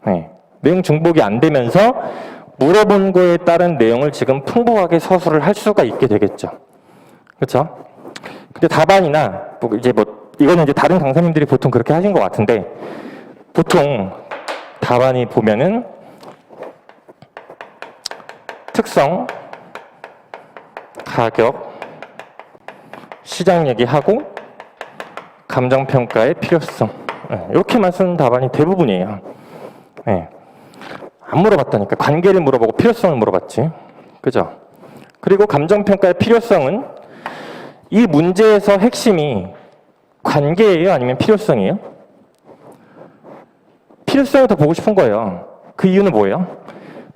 네. 내용 중복이 안 되면서 물어본 거에 따른 내용을 지금 풍부하게 서술을 할 수가 있게 되겠죠. 그렇죠? 근데 답안이나 이거는 이제 다른 강사님들이 보통 그렇게 하신 것 같은데, 보통 답안이 보면은 특성, 가격, 시장 얘기하고 감정평가의 필요성, 이렇게만 쓰는 답안이 대부분이에요. 네. 안 물어봤다니까. 관계를 물어보고 필요성을 물어봤지. 그죠? 그리고 감정평가의 필요성은 이 문제에서 핵심이 관계예요? 아니면 필요성이에요? 필요성을 더 보고 싶은 거예요. 그 이유는 뭐예요?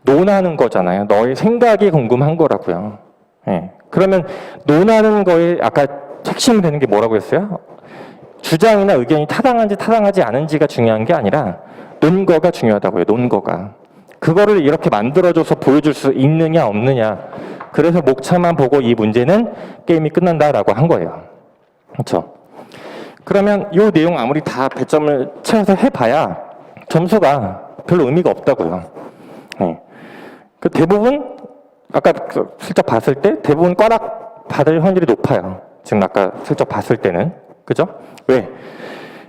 논하는 거잖아요. 너의 생각이 궁금한 거라고요. 네. 그러면 논하는 거에 아까 핵심이 되는 게 뭐라고 했어요? 주장이나 의견이 타당한지 타당하지 않은지가 중요한 게 아니라 논거가 중요하다고요. 논거가. 그거를 이렇게 만들어줘서 보여줄 수 있느냐 없느냐. 그래서 목차만 보고 이 문제는 게임이 끝난다라고 한 거예요. 그렇죠? 그러면 이 내용 아무리 다 배점을 채워서 해봐야 점수가 별로 의미가 없다고요. 네. 그 대부분 아까 슬쩍 봤을 때 대부분 꽈락 받을 확률이 높아요. 지금 아까 슬쩍 봤을 때는. 그죠? 왜?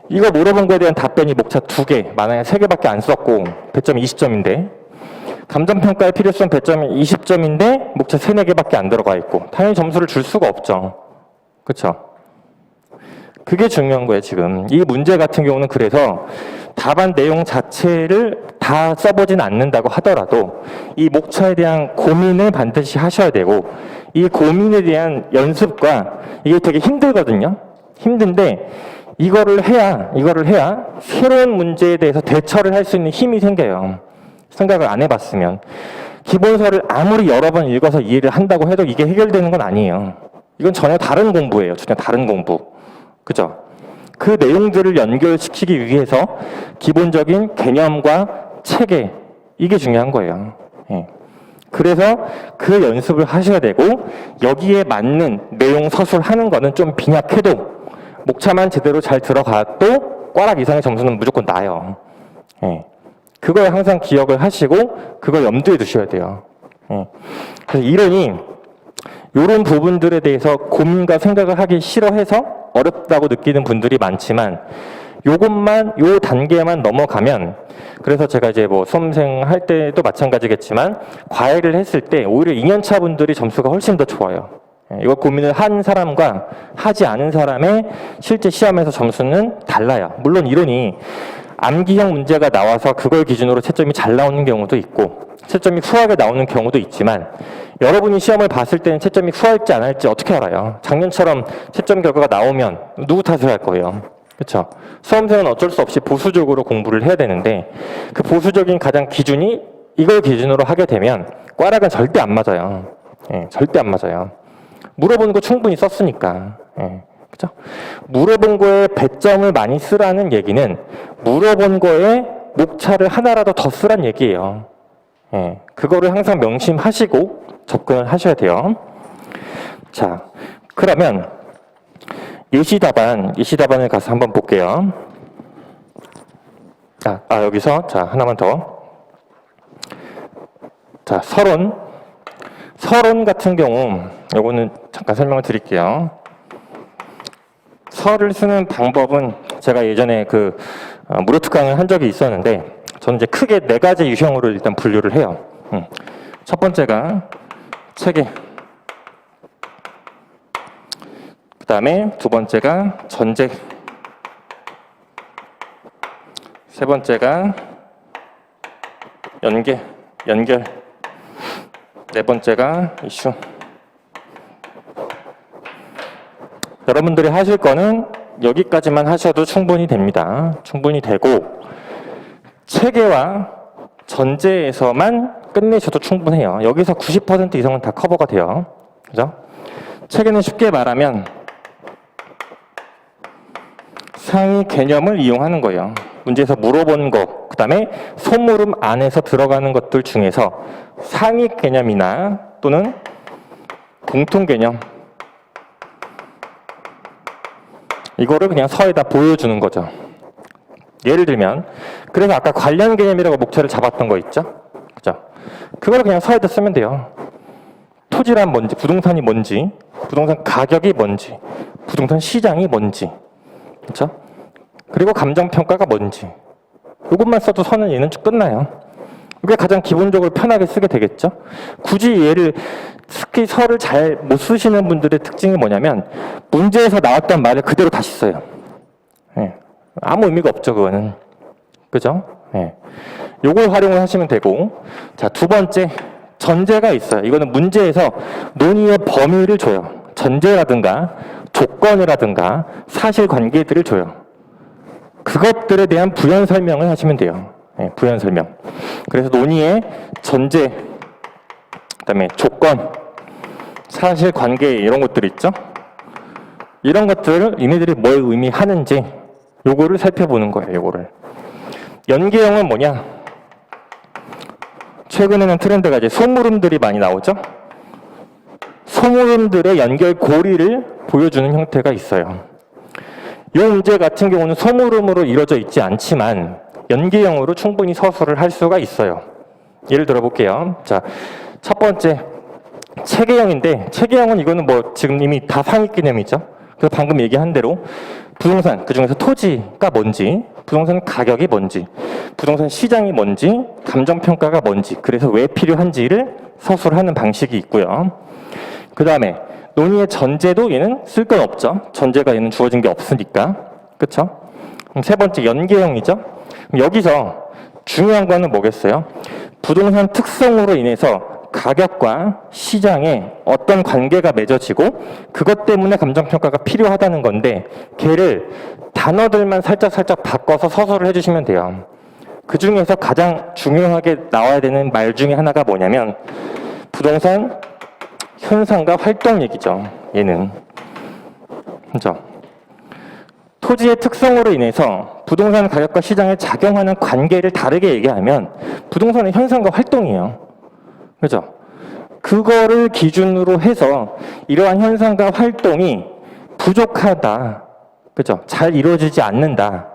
이거 물어본 거에 대한 답변이 목차 2개, 만약에 3개밖에 안 썼고 배점이 20점인데, 감정평가의 필요성 배점이 20점인데 목차 3, 4개밖에 안 들어가 있고 당연히 점수를 줄 수가 없죠. 그렇죠? 그게 중요한 거예요. 지금 이 문제 같은 경우는 그래서 답안 내용 자체를 다 써보진 않는다고 하더라도 이 목차에 대한 고민을 반드시 하셔야 되고, 이 고민에 대한 연습과 이게 되게 힘들거든요. 힘든데 이거를 해야 새로운 문제에 대해서 대처를 할 수 있는 힘이 생겨요. 생각을 안 해봤으면. 기본서를 아무리 여러 번 읽어서 이해를 한다고 해도 이게 해결되는 건 아니에요. 이건 전혀 다른 공부예요. 전혀 다른 공부. 그죠? 그 내용들을 연결시키기 위해서 기본적인 개념과 체계, 이게 중요한 거예요. 예. 그래서 그 연습을 하셔야 되고, 여기에 맞는 내용 서술하는 거는 좀 빈약해도 목차만 제대로 잘 들어가도 꽈락 이상의 점수는 무조건 나요. 예. 그걸 항상 기억을 하시고 그걸 염두에 두셔야 돼요. 예. 그래서 이론이 이런 부분들에 대해서 고민과 생각을 하기 싫어해서 어렵다고 느끼는 분들이 많지만, 요 단계만 넘어가면, 그래서 제가 이제 수험생 할 때도 마찬가지겠지만 과외를 했을 때 오히려 2년차 분들이 점수가 훨씬 더 좋아요. 이거 고민을 한 사람과 하지 않은 사람의 실제 시험에서 점수는 달라요. 물론 이론이 암기형 문제가 나와서 그걸 기준으로 채점이 잘 나오는 경우도 있고 채점이 후하게 나오는 경우도 있지만, 여러분이 시험을 봤을 때는 채점이 후할지 안 할지 어떻게 알아요? 작년처럼 채점 결과가 나오면 누구 탓을 할 거예요? 그렇죠? 수험생은 어쩔 수 없이 보수적으로 공부를 해야 되는데, 그 보수적인 가장 기준이 이걸 기준으로 하게 되면 꽈락은 절대 안 맞아요. 예, 절대 안 맞아요. 물어본 거 충분히 썼으니까. 예, 그죠? 물어본 거에 배점을 많이 쓰라는 얘기는 물어본 거에 목차를 하나라도 더 쓰란 얘기예요. 예, 그거를 항상 명심하시고 접근을 하셔야 돼요. 자, 그러면 예시 답안을 가서 한번 볼게요. 여기서 하나만 더. 자, 서론 같은 경우 요거는 잠깐 설명을 드릴게요. 설을 쓰는 방법은 제가 예전에 무료 특강을 한 적이 있었는데, 저는 이제 크게 4가지 유형으로 일단 분류를 해요. 첫 번째가 체계, 그 다음에 두 번째가 전제, 세 번째가 연결, 네 번째가 이슈. 여러분들이 하실 거는 여기까지만 하셔도 충분히 됩니다. 충분히 되고 체계와 전제에서만 끝내셔도 충분해요. 여기서 90% 이상은 다 커버가 돼요. 그죠? 체계는 쉽게 말하면 상위 개념을 이용하는 거예요. 문제에서 물어본 거, 그 다음에 소물음 안에서 들어가는 것들 중에서 상위 개념이나 또는 공통 개념, 이거를 그냥 서에다 보여주는 거죠. 예를 들면, 그래서 아까 관련 개념이라고 목차를 잡았던 거 있죠? 그죠? 그걸 그냥 서에다 쓰면 돼요. 토지란 뭔지, 부동산이 뭔지, 부동산 가격이 뭔지, 부동산 시장이 뭔지, 그렇죠? 그리고 감정평가가 뭔지. 이것만 써도 서는 얘는 쭉 끝나요. 이게 가장 기본적으로 편하게 쓰게 되겠죠? 굳이 얘를 특히 서를 잘 못 쓰시는 분들의 특징이 뭐냐면 문제에서 나왔던 말을 그대로 다시 써요. 예. 아무 의미가 없죠, 그거는. 그죠? 예. 요걸 활용을 하시면 되고, 자, 두 번째, 전제가 있어요. 이거는 문제에서 논의의 범위를 줘요. 전제라든가 조건이라든가 사실관계들을 줘요. 그것들에 대한 부연 설명을 하시면 돼요. 예, 부연 설명. 그래서 논의의 전제, 그다음에 조건, 사실관계 이런 것들 있죠. 이런 것들을 얘네들이 뭘 의미하는지 요거를 살펴보는 거예요. 요거를. 연계형은 뭐냐? 최근에는 트렌드가 이제 소물음들이 많이 나오죠. 소물음들의 연결 고리를 보여주는 형태가 있어요. 이 문제 같은 경우는 소물음으로 이루어져 있지 않지만 연계형으로 충분히 서술을 할 수가 있어요. 예를 들어 볼게요. 자, 첫 번째 체계형인데, 체계형은 이거는 뭐 지금 이미 다 상위 개념이죠. 그래서 방금 얘기한 대로 부동산, 그중에서 토지가 뭔지, 부동산 가격이 뭔지, 부동산 시장이 뭔지, 감정평가가 뭔지, 그래서 왜 필요한지를 서술하는 방식이 있고요. 그 다음에 논의의 전제도 얘는 쓸 건 없죠. 전제가 얘는 주어진 게 없으니까. 그쵸? 그럼 세 번째 연계형이죠. 그럼 여기서 중요한 거는 뭐겠어요? 부동산 특성으로 인해서 가격과 시장에 어떤 관계가 맺어지고 그것 때문에 감정평가가 필요하다는 건데 걔를 단어들만 살짝 바꿔서 서술을 해주시면 돼요. 그 중에서 가장 중요하게 나와야 되는 말 중에 하나가 뭐냐면 부동산 현상과 활동 얘기죠. 얘는. 그죠? 토지의 특성으로 인해서 부동산 가격과 시장에 작용하는 관계를 다르게 얘기하면 부동산의 현상과 활동이에요. 그죠? 그거를 기준으로 해서 이러한 현상과 활동이 부족하다. 그죠? 잘 이루어지지 않는다.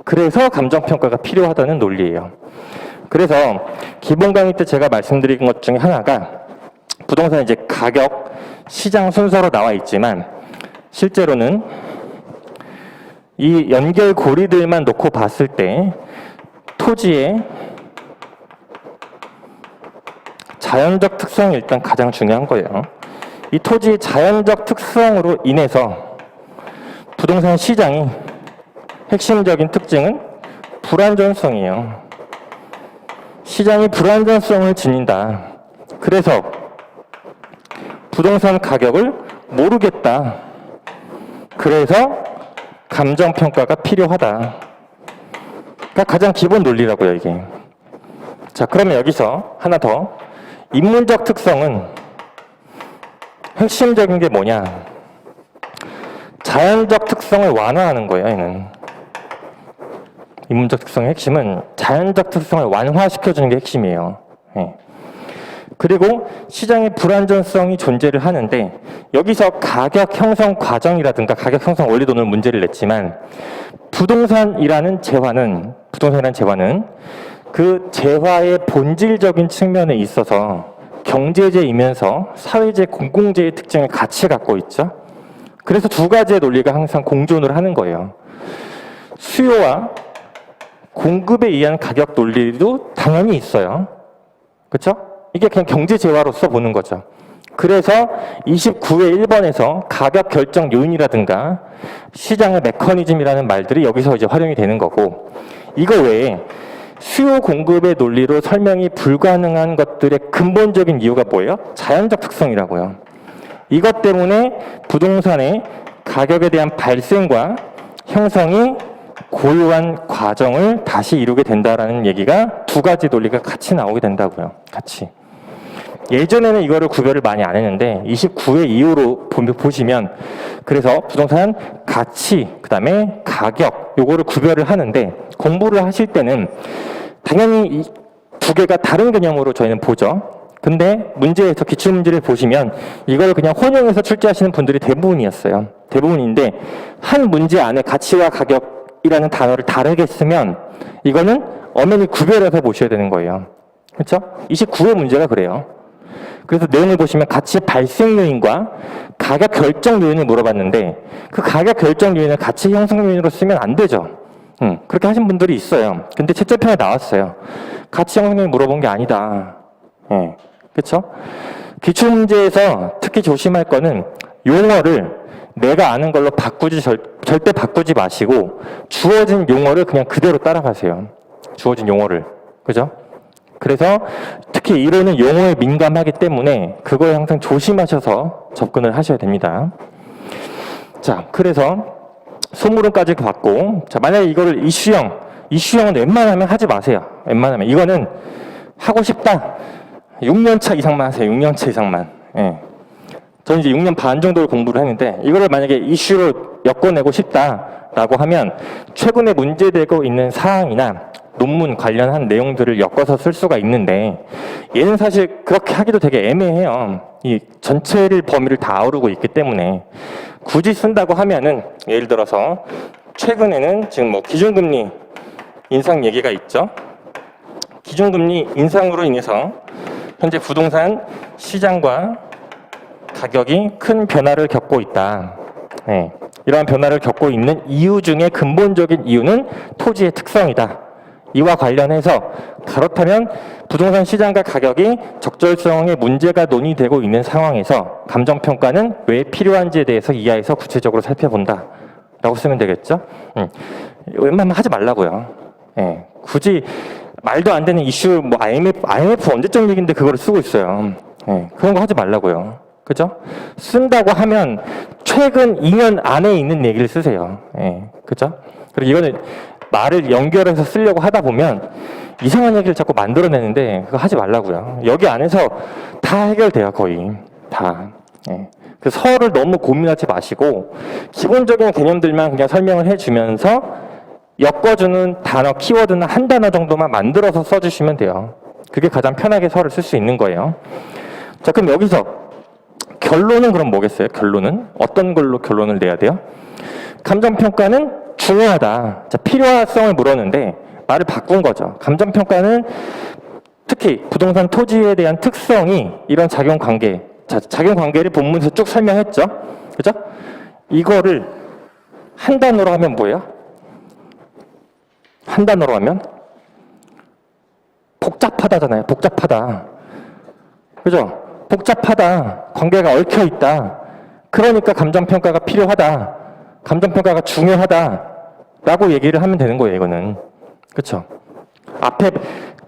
그래서 감정평가가 필요하다는 논리예요. 그래서 기본 강의 때 제가 말씀드린 것 중에 하나가 부동산 이제 가격, 시장 순서로 나와 있지만 실제로는 이 연결 고리들만 놓고 봤을 때 토지의 자연적 특성이 일단 가장 중요한 거예요. 이 토지의 자연적 특성으로 인해서 부동산 시장이 핵심적인 특징은 불안전성이에요. 시장이 불안전성을 지닌다. 그래서 부동산 가격을 모르겠다. 그래서 감정평가가 필요하다. 그러니까 가장 기본 논리라고요, 이게. 자, 그러면 여기서 하나 더. 인문적 특성은 핵심적인 게 뭐냐? 자연적 특성을 완화하는 거예요, 얘는. 인문적 특성의 핵심은 자연적 특성을 완화시켜주는 게 핵심이에요. 네. 그리고 시장의 불안전성이 존재를 하는데 여기서 가격 형성 과정이라든가 가격 형성 원리론을 문제를 냈지만 부동산이라는 재화는 그 재화의 본질적인 측면에 있어서 경제재이면서 사회재, 공공재의 특징을 같이 갖고 있죠. 그래서 두 가지의 논리가 항상 공존을 하는 거예요. 수요와 공급에 의한 가격 논리도 당연히 있어요. 그렇죠? 이게 그냥 경제재화로서 보는 거죠. 그래서 29회 1번에서 가격 결정 요인이라든가 시장의 메커니즘이라는 말들이 여기서 이제 활용이 되는 거고, 이거 외에 수요 공급의 논리로 설명이 불가능한 것들의 근본적인 이유가 뭐예요? 자연적 특성이라고요. 이것 때문에 부동산의 가격에 대한 발생과 형성이 고유한 과정을 다시 이루게 된다라는 얘기가 두 가지 논리가 같이 나오게 된다고요. 같이. 예전에는 이거를 구별을 많이 안 했는데 29회 이후로 보시면 그래서 부동산 가치, 그 다음에 가격 요거를 구별을 하는데 공부를 하실 때는 당연히 이 두 개가 다른 개념으로 저희는 보죠. 근데 문제에서 기출문제를 보시면 이걸 그냥 혼용해서 출제하시는 분들이 대부분이었어요. 대부분인데 한 문제 안에 가치와 가격이라는 단어를 다르게 쓰면 이거는 엄연히 구별해서 보셔야 되는 거예요. 그렇죠? 29회 문제가 그래요. 그래서 내용을 보시면 가치 발생 요인과 가격 결정 요인을 물어봤는데 그 가격 결정 요인을 가치 형성 요인으로 쓰면 안 되죠. 그렇게 하신 분들이 있어요. 근데 채점편에 나왔어요. 가치 형성 요인 물어본 게 아니다. 그렇죠? 기출문제에서 특히 조심할 거는 용어를 내가 아는 걸로 절대 바꾸지 마시고 주어진 용어를 그냥 그대로 따라가세요. 주어진 용어를. 그죠? 그래서 특히 이론은 용어에 민감하기 때문에 그거에 항상 조심하셔서 접근을 하셔야 됩니다. 자, 그래서 소물음까지 받고, 자, 만약에 이거를 이슈형은 웬만하면 하지 마세요. 웬만하면. 이거는 하고 싶다. 6년차 이상만 하세요. 6년차 이상만. 예. 저는 이제 6년 반 정도를 공부를 했는데, 이거를 만약에 이슈로 엮어내고 싶다라고 하면, 최근에 문제되고 있는 사항이나 논문 관련한 내용들을 엮어서 쓸 수가 있는데, 얘는 사실 그렇게 하기도 되게 애매해요. 이 전체를 범위를 다 아우르고 있기 때문에. 굳이 쓴다고 하면은, 예를 들어서, 최근에는 지금 뭐 기준금리 인상 얘기가 있죠. 기준금리 인상으로 인해서 현재 부동산 시장과 가격이 큰 변화를 겪고 있다. 네. 이러한 변화를 겪고 있는 이유 중에 근본적인 이유는 토지의 특성이다. 이와 관련해서 그렇다면 부동산 시장과 가격이 적절성에 문제가 논의되고 있는 상황에서 감정평가는 왜 필요한지에 대해서 이하에서 구체적으로 살펴본다. 라고 쓰면 되겠죠. 웬만하면 하지 말라고요. 예. 굳이 말도 안 되는 이슈, 뭐 IMF 언제적 얘기인데 그거를 쓰고 있어요. 예. 그런 거 하지 말라고요. 그죠? 쓴다고 하면 최근 2년 안에 있는 얘기를 쓰세요. 예. 그죠? 그리고 이거는 말을 연결해서 쓰려고 하다 보면 이상한 얘기를 자꾸 만들어내는데 그거 하지 말라고요. 여기 안에서 다 해결돼요. 거의 다. 예. 그 서를 너무 고민하지 마시고 기본적인 개념들만 그냥 설명을 해주면서 엮어주는 단어, 키워드는 한 단어 정도만 만들어서 써주시면 돼요. 그게 가장 편하게 서를 쓸 수 있는 거예요. 자, 그럼 여기서 결론은 그럼 뭐겠어요? 결론은 어떤 걸로 결론을 내야 돼요? 감정평가는 중요하다. 자, 필요성을 물었는데 말을 바꾼 거죠. 감정평가는 특히 부동산 토지에 대한 특성이 이런 작용관계, 자, 작용관계를 본문에서 쭉 설명했죠. 그죠? 이거를 한 단어로 하면 뭐예요? 한 단어로 하면 복잡하다잖아요. 복잡하다. 그죠? 복잡하다. 관계가 얽혀 있다. 그러니까 감정평가가 필요하다. 감정평가가 중요하다라고 얘기를 하면 되는 거예요, 이거는. 그렇죠? 앞에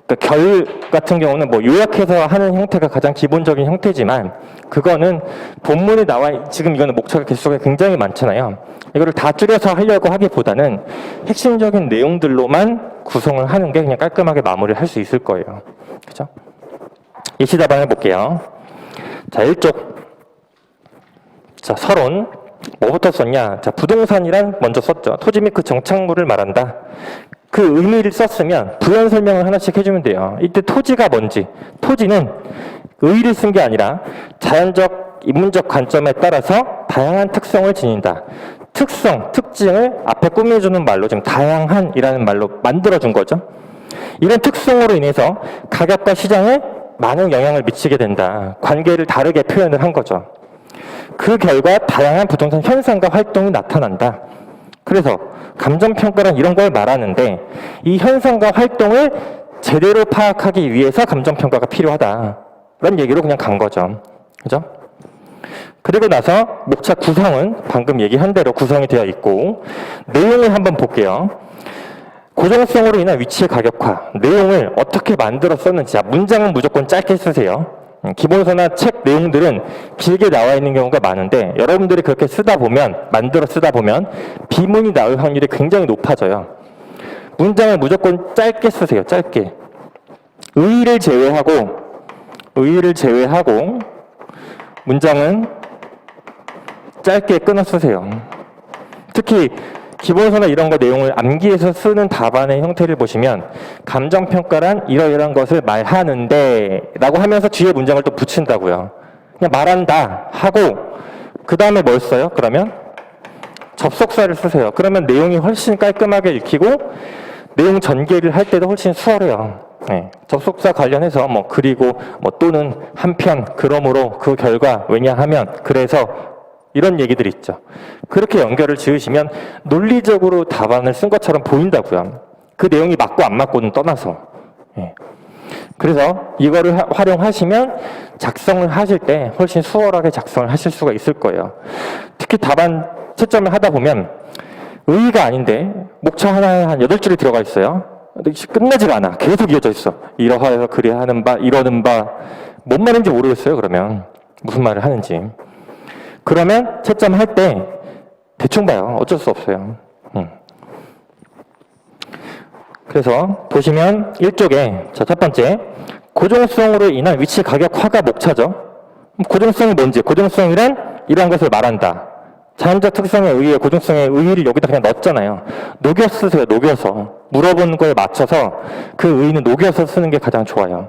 그러니까 결 같은 경우는 뭐 요약해서 하는 형태가 가장 기본적인 형태지만 그거는 본문에 나와 지금 이거는 목차가 개수가 굉장히 많잖아요. 이거를 다 줄여서 하려고 하기보다는 핵심적인 내용들로만 구성을 하는 게 그냥 깔끔하게 마무리를 할 수 있을 거예요. 그렇죠? 예시 답안 해볼게요. 자, 1쪽. 자, 서론. 뭐부터 썼냐? 자, 부동산이란 먼저 썼죠. 토지 및 그 정착물을 말한다. 그 의미를 썼으면 부연 설명을 하나씩 해주면 돼요. 이때 토지가 뭔지. 토지는 의의를 쓴 게 아니라 자연적, 인문적 관점에 따라서 다양한 특성을 지닌다. 특성, 특징을 앞에 꾸며주는 말로 지금 다양한이라는 말로 만들어준 거죠. 이런 특성으로 인해서 가격과 시장에 많은 영향을 미치게 된다. 관계를 다르게 표현을 한 거죠. 그 결과 다양한 부동산 현상과 활동이 나타난다. 그래서 감정평가란 이런 걸 말하는데 이 현상과 활동을 제대로 파악하기 위해서 감정평가가 필요하다. 라는 얘기로 그냥 간 거죠. 그죠? 그리고 나서 목차 구성은 방금 얘기한 대로 구성이 되어 있고 내용을 한번 볼게요. 고정성으로 인한 위치의 가격화, 내용을 어떻게 만들어 썼는지, 자, 문장은 무조건 짧게 쓰세요. 기본서나 책 내용들은 길게 나와 있는 경우가 많은데 여러분들이 그렇게 쓰다 보면, 만들어 쓰다 보면 비문이 나올 확률이 굉장히 높아져요. 문장을 무조건 짧게 쓰세요. 짧게. 의의를 제외하고 문장은 짧게 끊어 쓰세요. 특히 기본서나 이런 거 내용을 암기해서 쓰는 답안의 형태를 보시면 감정평가란 이러이러한 것을 말하는데 라고 하면서 뒤에 문장을 또 붙인다고요. 그냥 말한다 하고 그 다음에 뭘 써요? 그러면 접속사를 쓰세요. 그러면 내용이 훨씬 깔끔하게 읽히고 내용 전개를 할 때도 훨씬 수월해요. 네. 접속사 관련해서 뭐 그리고 뭐 또는 한편 그러므로 그 결과 왜냐하면 그래서 이런 얘기들이 있죠. 그렇게 연결을 지으시면 논리적으로 답안을 쓴 것처럼 보인다고요. 그 내용이 맞고 안 맞고는 떠나서. 예. 그래서 이거를 활용하시면 작성을 하실 때 훨씬 수월하게 작성을 하실 수가 있을 거예요. 특히 답안 채점을 하다 보면 의의가 아닌데 목차 하나에 한 8줄이 들어가 있어요. 근데 끝나지가 않아. 계속 이어져 있어. 이러하여서 그래야 하는 바, 이러는 바. 뭔 말인지 모르겠어요, 그러면. 무슨 말을 하는지. 그러면 채점할 때 대충 봐요. 어쩔 수 없어요. 그래서 보시면 1쪽에 자, 첫 번째 고정성으로 인한 위치 가격화가 목차죠. 고정성이 뭔지, 고정성이란 이러한 것을 말한다. 자연적 특성에 의해 고정성의 의의를 여기다 그냥 넣었잖아요. 녹여 쓰세요. 녹여서. 물어본 거에 맞춰서 그 의의는 녹여서 쓰는 게 가장 좋아요.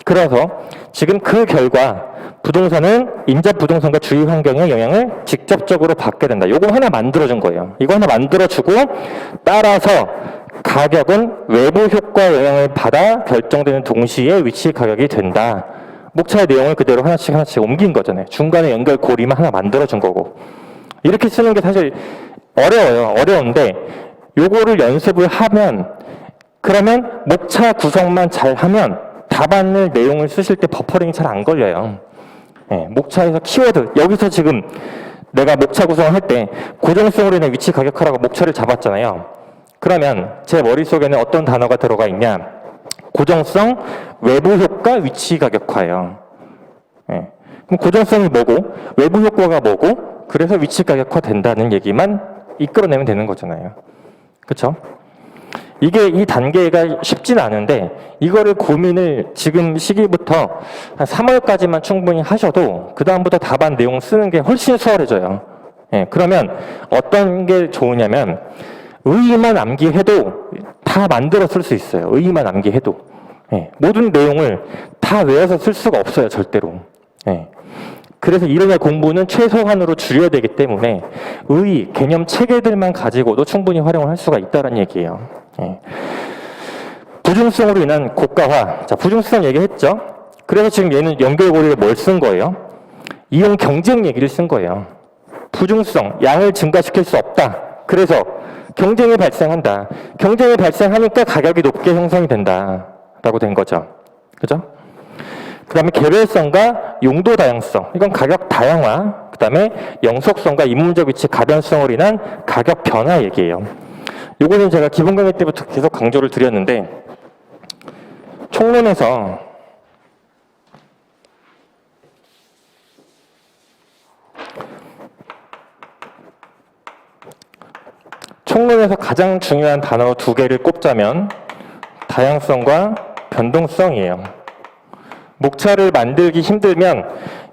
그래서 지금 그 결과 부동산은 인접 부동산과 주위 환경의 영향을 직접적으로 받게 된다. 요거 하나 만들어준 거예요. 이거 하나 만들어주고 따라서 가격은 외부 효과 영향을 받아 결정되는 동시에 위치 가격이 된다. 목차의 내용을 그대로 하나씩 옮긴 거잖아요. 중간에 연결고리만 하나 만들어준 거고. 이렇게 쓰는 게 사실 어려워요. 어려운데 요거를 연습을 하면 그러면 목차 구성만 잘 하면 답안을 내용을 쓰실 때 버퍼링이 잘 안 걸려요. 네, 목차에서 키워드 여기서 지금 내가 목차 구성을 할 때 고정성으로 인한 위치 가격화라고 목차를 잡았잖아요. 그러면 제 머릿속에는 어떤 단어가 들어가 있냐? 고정성, 외부 효과, 위치 가격화예요. 네. 그럼 고정성이 뭐고 외부 효과가 뭐고 그래서 위치 가격화 된다는 얘기만 이끌어내면 되는 거잖아요. 그렇죠? 이게 이 단계가 쉽진 않은데 이거를 고민을 지금 시기부터 한 3월까지만 충분히 하셔도 그 다음부터 답안 내용 쓰는 게 훨씬 수월해져요. 예, 그러면 어떤 게 좋으냐면 의의만 암기해도 다 만들어 쓸 수 있어요. 의의만 암기해도. 예, 모든 내용을 다 외워서 쓸 수가 없어요. 절대로. 예. 그래서 이론의 공부는 최소한으로 줄여야 되기 때문에 의의, 개념 체계들만 가지고도 충분히 활용을 할 수가 있다는 얘기예요. 예. 부중성으로 인한 고가화. 자, 부중성 얘기했죠? 그래서 지금 얘는 연결고리를 뭘 쓴 거예요? 이용 경쟁 얘기를 쓴 거예요. 부중성, 양을 증가시킬 수 없다. 그래서 경쟁이 발생한다. 경쟁이 발생하니까 가격이 높게 형성이 된다. 라고 된 거죠. 그죠? 그 다음에 개별성과 용도 다양성. 이건 가격 다양화. 그 다음에 영속성과 인문적 위치 가변성으로 인한 가격 변화 얘기예요. 요거는 제가 기본 강의 때부터 계속 강조를 드렸는데 총론에서 가장 중요한 단어 2개를 꼽자면 다양성과 변동성이에요. 목차를 만들기 힘들면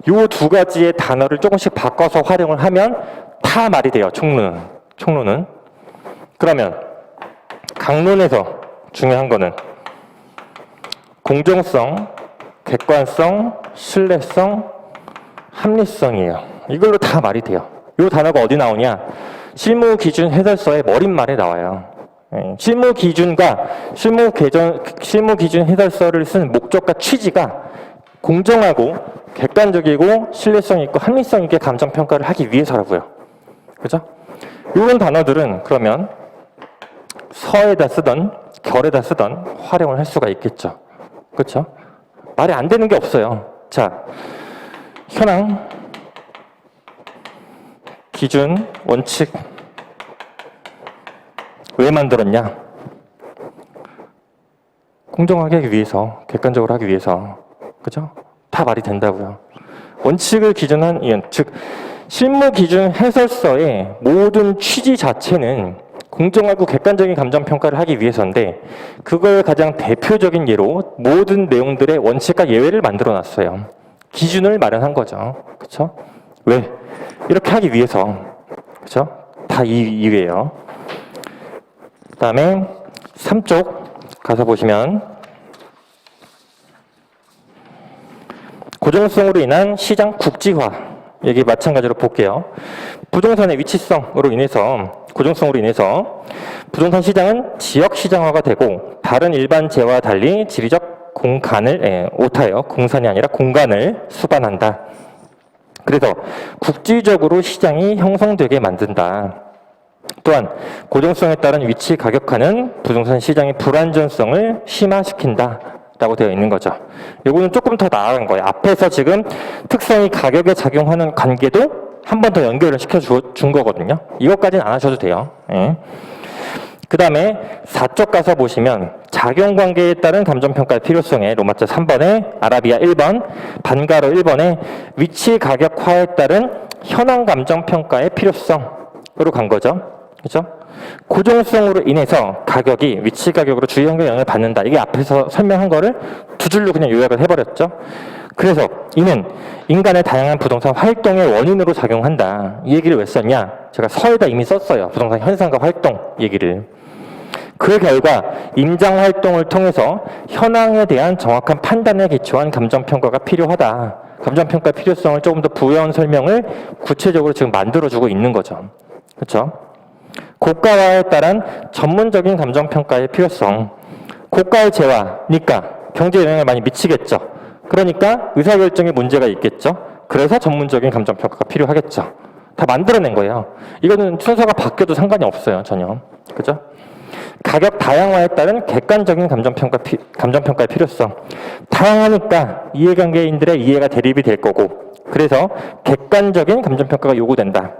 요 2가지의 단어를 조금씩 바꿔서 활용을 하면 다 말이 돼요. 총론은. 그러면 강론에서 중요한 거는 공정성, 객관성, 신뢰성, 합리성이에요. 이걸로 다 말이 돼요. 이 단어가 어디 나오냐? 실무기준 해설서의 머릿말에 나와요. 실무기준 해설서를 쓴 목적과 취지가 공정하고 객관적이고 신뢰성 있고 합리성 있게 감정평가를 하기 위해서라고요. 그죠? 이런 단어들은 그러면 서에다 쓰던 결에다 쓰던 활용을 할 수가 있겠죠. 그렇죠? 말이 안 되는 게 없어요. 자, 현황, 기준, 원칙 왜 만들었냐? 공정하게 하기 위해서, 객관적으로 하기 위해서, 그죠? 다 말이 된다고요. 원칙을 기준한 이유, 즉 실무 기준 해설서의 모든 취지 자체는 공정하고 객관적인 감정평가를 하기 위해서인데 그걸 가장 대표적인 예로 모든 내용들의 원칙과 예외를 만들어 놨어요. 기준을 마련한 거죠. 그렇죠? 왜? 이렇게 하기 위해서. 그렇죠? 다 이유예요. 그다음에 3쪽 가서 보시면 고정성으로 인한 시장 국지화. 여기 마찬가지로 볼게요. 부동산의 위치성으로 인해서, 고정성으로 인해서 부동산 시장은 지역 시장화가 되고 다른 일반 재화와 달리 지리적 공간을, 오타예요. 공산이 아니라 공간을 수반한다. 그래서 국지적으로 시장이 형성되게 만든다. 또한 고정성에 따른 위치 가격화는 부동산 시장의 불안전성을 심화시킨다. 라고 되어 있는 거죠. 요거는 조금 더 나아간 거예요. 앞에서 지금 특성이 가격에 작용하는 관계도 한 번 더 연결을 시켜준 거거든요. 이것까지는 안 하셔도 돼요. 예. 그 다음에 4쪽 가서 보시면 작용관계에 따른 감정평가의 필요성에 로마자 3번에 아라비아 1번, 반가로 1번에 위치 가격화에 따른 현황 감정평가의 필요성으로 간 거죠. 그죠? 고정성으로 인해서 가격이 위치 가격으로 주요 환경에 영향을 받는다. 이게 앞에서 설명한 거를 두 줄로 그냥 요약을 해버렸죠. 그래서 이는 인간의 다양한 부동산 활동의 원인으로 작용한다. 이 얘기를 왜 썼냐? 제가 서에다 이미 썼어요. 부동산 현상과 활동 얘기를. 그 결과 임장 활동을 통해서 현황에 대한 정확한 판단에 기초한 감정평가가 필요하다. 감정평가의 필요성을 조금 더 부여한 설명을 구체적으로 지금 만들어주고 있는 거죠. 그렇죠? 고가화에 따른 전문적인 감정평가의 필요성. 고가의 재화니까 경제에 영향을 많이 미치겠죠. 그러니까 의사결정에 문제가 있겠죠. 그래서 전문적인 감정평가가 필요하겠죠. 다 만들어낸 거예요. 이거는 순서가 바뀌어도 상관이 없어요. 전혀. 그죠? 가격 다양화에 따른 객관적인 감정평가의 필요성. 다양하니까 이해관계인들의 이해가 대립이 될 거고 그래서 객관적인 감정평가가 요구된다.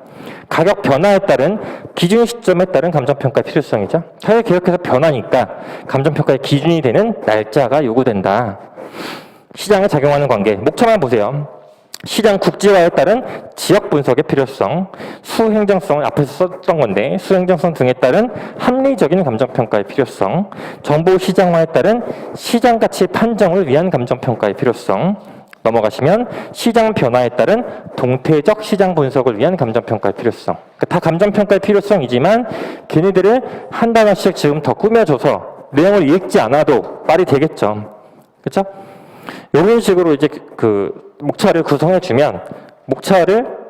가격 변화에 따른 기준 시점에 따른 감정평가의 필요성이죠. 사회 개혁해서 변하니까 감정평가의 기준이 되는 날짜가 요구된다. 시장에 작용하는 관계. 목차만 보세요. 시장 국지화에 따른 지역 분석의 필요성, 수행정성을 앞에서 썼던 건데 수행정성 등에 따른 합리적인 감정평가의 필요성, 정보 시장화에 따른 시장 가치 판정을 위한 감정평가의 필요성, 넘어가시면 시장 변화에 따른 동태적 시장 분석을 위한 감정평가의 필요성. 다 감정평가의 필요성이지만 걔네들을 한 단어씩 지금 더 꾸며줘서 내용을 읽지 않아도 말이 되겠죠. 그렇죠? 이런 식으로 이제 그 목차를 구성해주면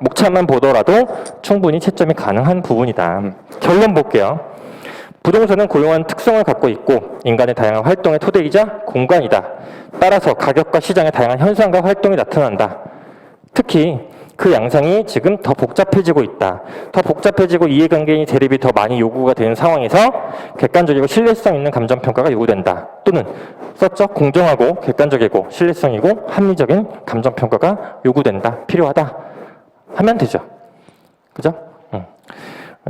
목차만 보더라도 충분히 채점이 가능한 부분이다. 결론 볼게요. 부동산은 고유한 특성을 갖고 있고 인간의 다양한 활동의 토대이자 공간이다. 따라서 가격과 시장의 다양한 현상과 활동이 나타난다. 특히 그 양상이 지금 더 복잡해지고 있다. 더 복잡해지고 이해관계의 대립이 더 많이 요구가 되는 상황에서 객관적이고 신뢰성 있는 감정평가가 요구된다. 또는 썼죠? 공정하고 객관적이고 신뢰성이고 합리적인 감정평가가 요구된다. 필요하다. 하면 되죠. 그죠?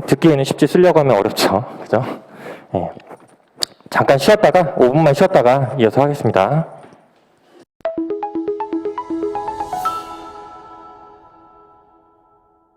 듣기에는 쉽지 쓰려고 하면 어렵죠. 그죠? 예. 잠깐 쉬었다가 5분만 쉬었다가 이어서 하겠습니다.